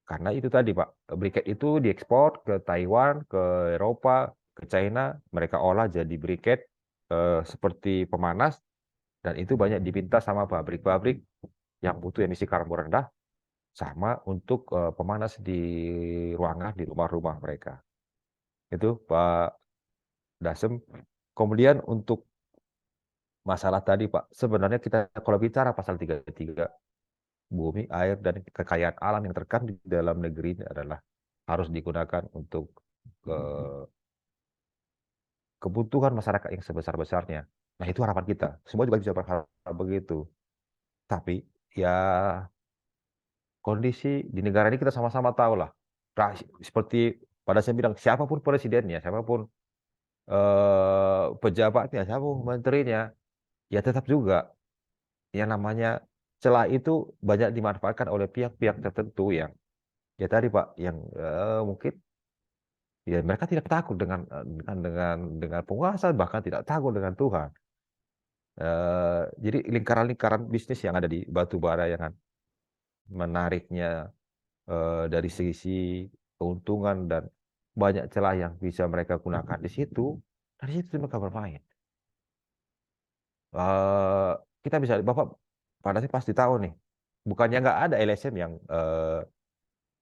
[SPEAKER 1] Karena itu tadi Pak, briket itu diekspor ke Taiwan, ke Eropa, ke China, mereka olah jadi briket seperti pemanas, dan itu banyak dipinta sama pabrik-pabrik yang butuh emisi karbon rendah, sama untuk pemanas di ruangan, di rumah-rumah mereka. Itu Pak Dasem. Kemudian untuk masalah tadi Pak, sebenarnya kita kalau bicara pasal 33, bumi, air, dan kekayaan alam yang terkandung di dalam negeri ini adalah harus digunakan untuk kebutuhan masyarakat yang sebesar-besarnya. Nah, itu harapan kita. Semua juga bisa berharap begitu. Tapi ya kondisi di negara ini kita sama-sama tahu lah. Seperti pada saya bilang, siapapun presidennya, siapapun pejabatnya, siapapun menterinya, ya tetap juga yang namanya celah itu banyak dimanfaatkan oleh pihak-pihak tertentu yang ya tadi Pak, yang mungkin ya mereka tidak takut dengan penguasa, bahkan tidak takut dengan Tuhan. Jadi lingkaran-lingkaran bisnis yang ada di batu bara yang menariknya dari sisi keuntungan dan banyak celah yang bisa mereka gunakan di situ, dari situ mereka bermain. Eh, kita bisa, Bapak pada sih pasti tahu nih, bukannya nggak ada LSM yang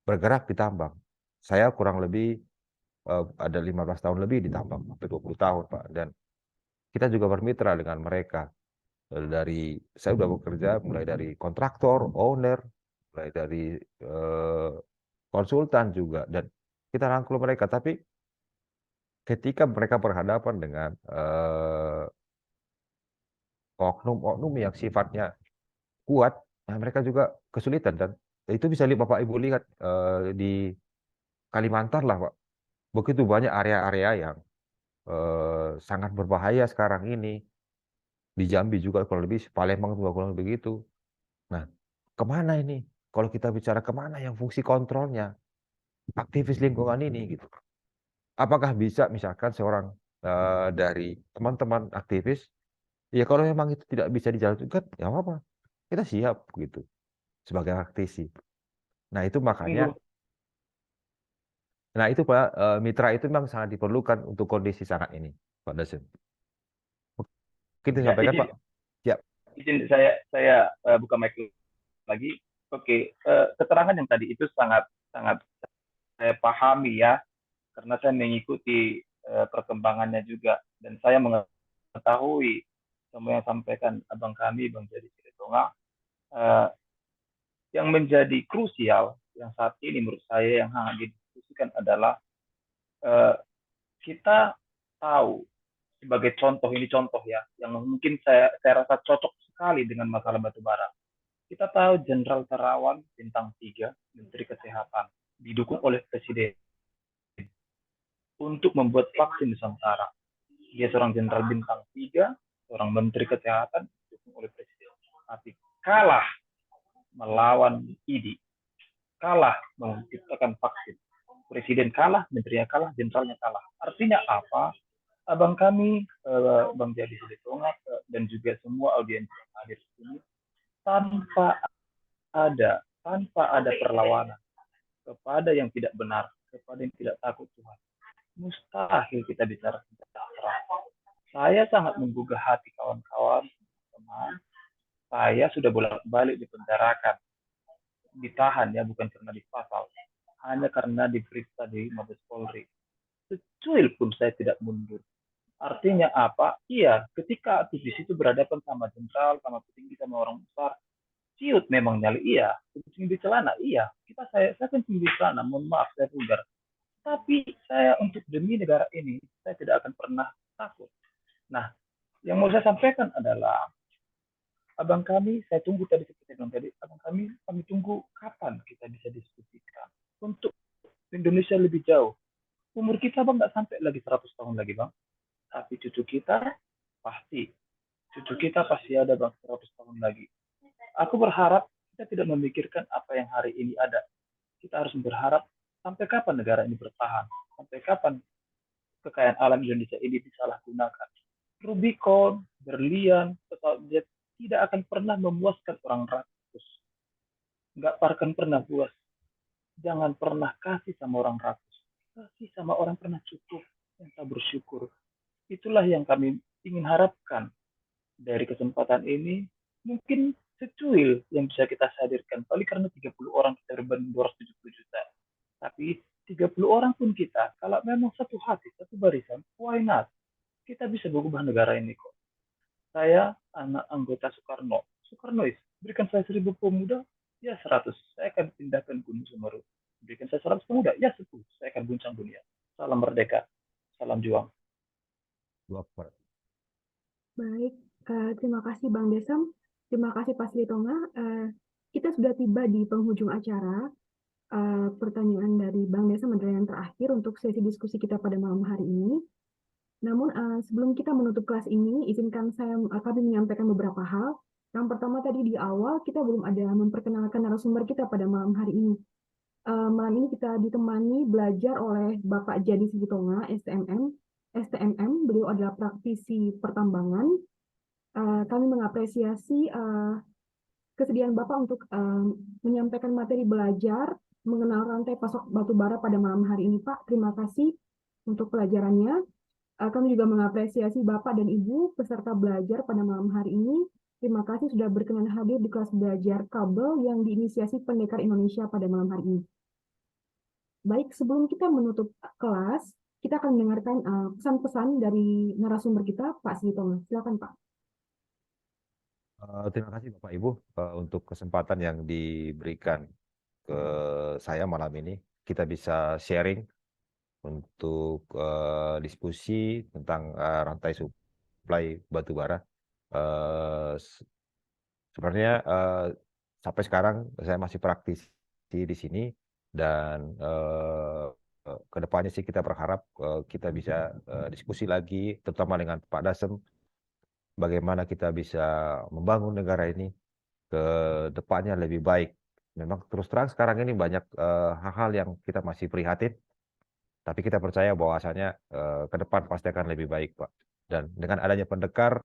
[SPEAKER 1] bergerak di tambang. Saya kurang lebih ada 15 tahun lebih di tambang, sampai 20 tahun Pak. Dan kita juga bermitra dengan mereka. Saya sudah bekerja mulai dari kontraktor, owner, mulai dari konsultan juga, dan kita rangkul mereka. Tapi ketika mereka berhadapan dengan oknum-oknum yang sifatnya kuat, nah mereka juga kesulitan. Dan itu bisa Bapak Ibu lihat di Kalimantan lah Pak. Begitu banyak area-area yang sangat berbahaya sekarang ini. Di Jambi juga kurang lebih, Palembang juga kurang lebih begitu. Nah, kemana ini? Kalau kita bicara kemana yang fungsi kontrolnya? Aktivis lingkungan ini gitu. Apakah bisa misalkan seorang dari teman-teman aktivis, ya kalau memang itu tidak bisa dijalankan, ya apa-apa. Kita siap gitu sebagai aktivis. Nah, itu makanya, nah itu Pak, mitra itu memang sangat diperlukan untuk kondisi saat ini, Pak Dasim. Mungkin
[SPEAKER 4] Ya,
[SPEAKER 1] disampaikan Pak. Ya.
[SPEAKER 4] izin saya buka mic lagi. Oke, keterangan yang tadi itu sangat sangat saya pahami ya, karena saya mengikuti perkembangannya juga, dan saya mengetahui semua yang sampaikan abang kami, Bang Jadi Silitonga. Yang menjadi krusial yang saat ini menurut saya yang hangat didiskusikan adalah kita tahu, sebagai contoh, ini contoh ya, yang mungkin saya rasa cocok sekali dengan masalah batubara. Kita tahu Jenderal Terawan Bintang 3, Menteri Kesehatan, didukung oleh Presiden untuk membuat vaksin Nusantara. Dia seorang Jenderal Bintang 3, seorang Menteri Kesehatan, didukung oleh Presiden. Tapi kalah melawan ID, kalah menciptakan vaksin. Presiden kalah, menterinya kalah, jenderalnya kalah. Artinya apa? Abang kami, Bang Jadi Silitonga, dan juga semua audiens yang hadir di sini, tanpa ada perlawanan kepada yang tidak benar, kepada yang tidak takut Tuhan, mustahil kita bicara sejahtera. Saya sangat menggugah hati kawan-kawan, teman. Saya sudah bolak-balik dipenjarakan, ditahan ya, bukan karena dipasal, hanya karena diperiksa di Mabes Polri. Secuil pun saya tidak mundur. Artinya apa? Iya, ketika aktivis itu berhadapan sama jenderal, sama petinggi, sama orang besar, ciut memang nyali, iya. Kencing di celana, iya. Saya kencing di celana, mohon maaf, saya vulgar. Tapi saya untuk demi negara ini, saya tidak akan pernah takut. Nah, yang mau saya sampaikan adalah, abang kami, saya tunggu tadi seperti bilang tadi, abang kami tunggu kapan kita bisa diskusikan untuk Indonesia lebih jauh. Umur kita bang nggak sampai lagi 100 tahun lagi bang, tapi cucu kita pasti ada bang 100 tahun lagi. Aku berharap kita tidak memikirkan apa yang hari ini ada. Kita harus berharap sampai kapan negara ini bertahan, sampai kapan kekayaan alam Indonesia ini disalahgunakan. Rubicon, berlian, pesawat jet tidak akan pernah memuaskan orang rakus. Nggak akan pernah puas. Jangan pernah kasih sama orang rakus. Kasih sama orang pernah cukup, yang tak bersyukur. Itulah yang kami ingin harapkan dari kesempatan ini. Mungkin secuil yang bisa kita hadirkan. Paling karena 30 orang kita berbanding 270 juta. Tapi 30 orang pun kita, kalau memang satu hati, satu barisan, why not? Kita bisa mengubah negara ini kok. Saya anak anggota Soekarno. Soekarnois, berikan saya 1000 pemuda, ya 100. Saya akan pindahkan Gunung Semeru. Berikan saya 100 pemuda, ya 10. Saya akan guncang dunia. Salam merdeka. Salam juang.
[SPEAKER 3] Baik, terima kasih Bang Desem. Terima kasih Pak Silitonga. Kita sudah tiba di penghujung acara. Pertanyaan dari Bang Desem adalah yang terakhir untuk sesi diskusi kita pada malam hari ini. Namun sebelum kita menutup kelas ini, izinkan kami menyampaikan beberapa hal. Yang pertama tadi di awal kita belum ada memperkenalkan narasumber kita pada malam hari ini. Malam ini kita ditemani belajar oleh Bapak Jadi Silitonga, STMM. Beliau adalah praktisi pertambangan. Kami mengapresiasi kesediaan Bapak untuk menyampaikan materi belajar mengenal rantai pasok batu bara pada malam hari ini, Pak. Terima kasih untuk pelajarannya. Kami juga mengapresiasi Bapak dan Ibu peserta belajar pada malam hari ini. Terima kasih sudah berkenan hadir di kelas belajar kabel yang diinisiasi Pendekar Indonesia pada malam hari ini. Baik, sebelum kita menutup kelas, kita akan mendengarkan pesan-pesan dari narasumber kita, Pak Silitonga. Silakan, Pak.
[SPEAKER 1] Terima kasih Bapak Ibu untuk kesempatan yang diberikan ke saya malam ini. Kita bisa sharing untuk diskusi tentang rantai supply batu bara. Sebenarnya sampai sekarang saya masih praktisi di sini dan kedepannya sih kita berharap kita bisa diskusi lagi, terutama dengan Pak Dasem, bagaimana kita bisa membangun negara ini ke depannya lebih baik. Memang terus terang sekarang ini banyak hal-hal yang kita masih prihatin, tapi kita percaya bahwasanya ke depan pasti akan lebih baik, Pak. Dan dengan adanya pendekar,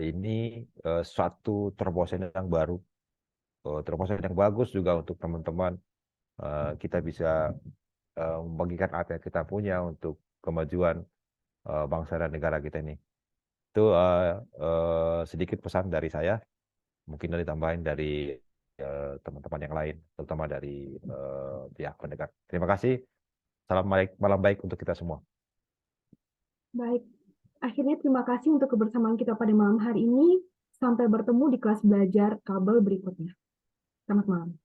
[SPEAKER 1] ini suatu terobosan yang baru, terobosan yang bagus juga untuk teman-teman. Kita bisa membagikan apa yang kita punya untuk kemajuan bangsa dan negara kita ini. Itu sedikit pesan dari saya. Mungkin ada tambahan dari teman-teman yang lain, terutama dari pihak pendekat. Terima kasih. Salam malam baik untuk kita semua.
[SPEAKER 3] Baik, akhirnya terima kasih untuk kebersamaan kita pada malam hari ini. Sampai bertemu di kelas belajar kabel berikutnya. Selamat malam.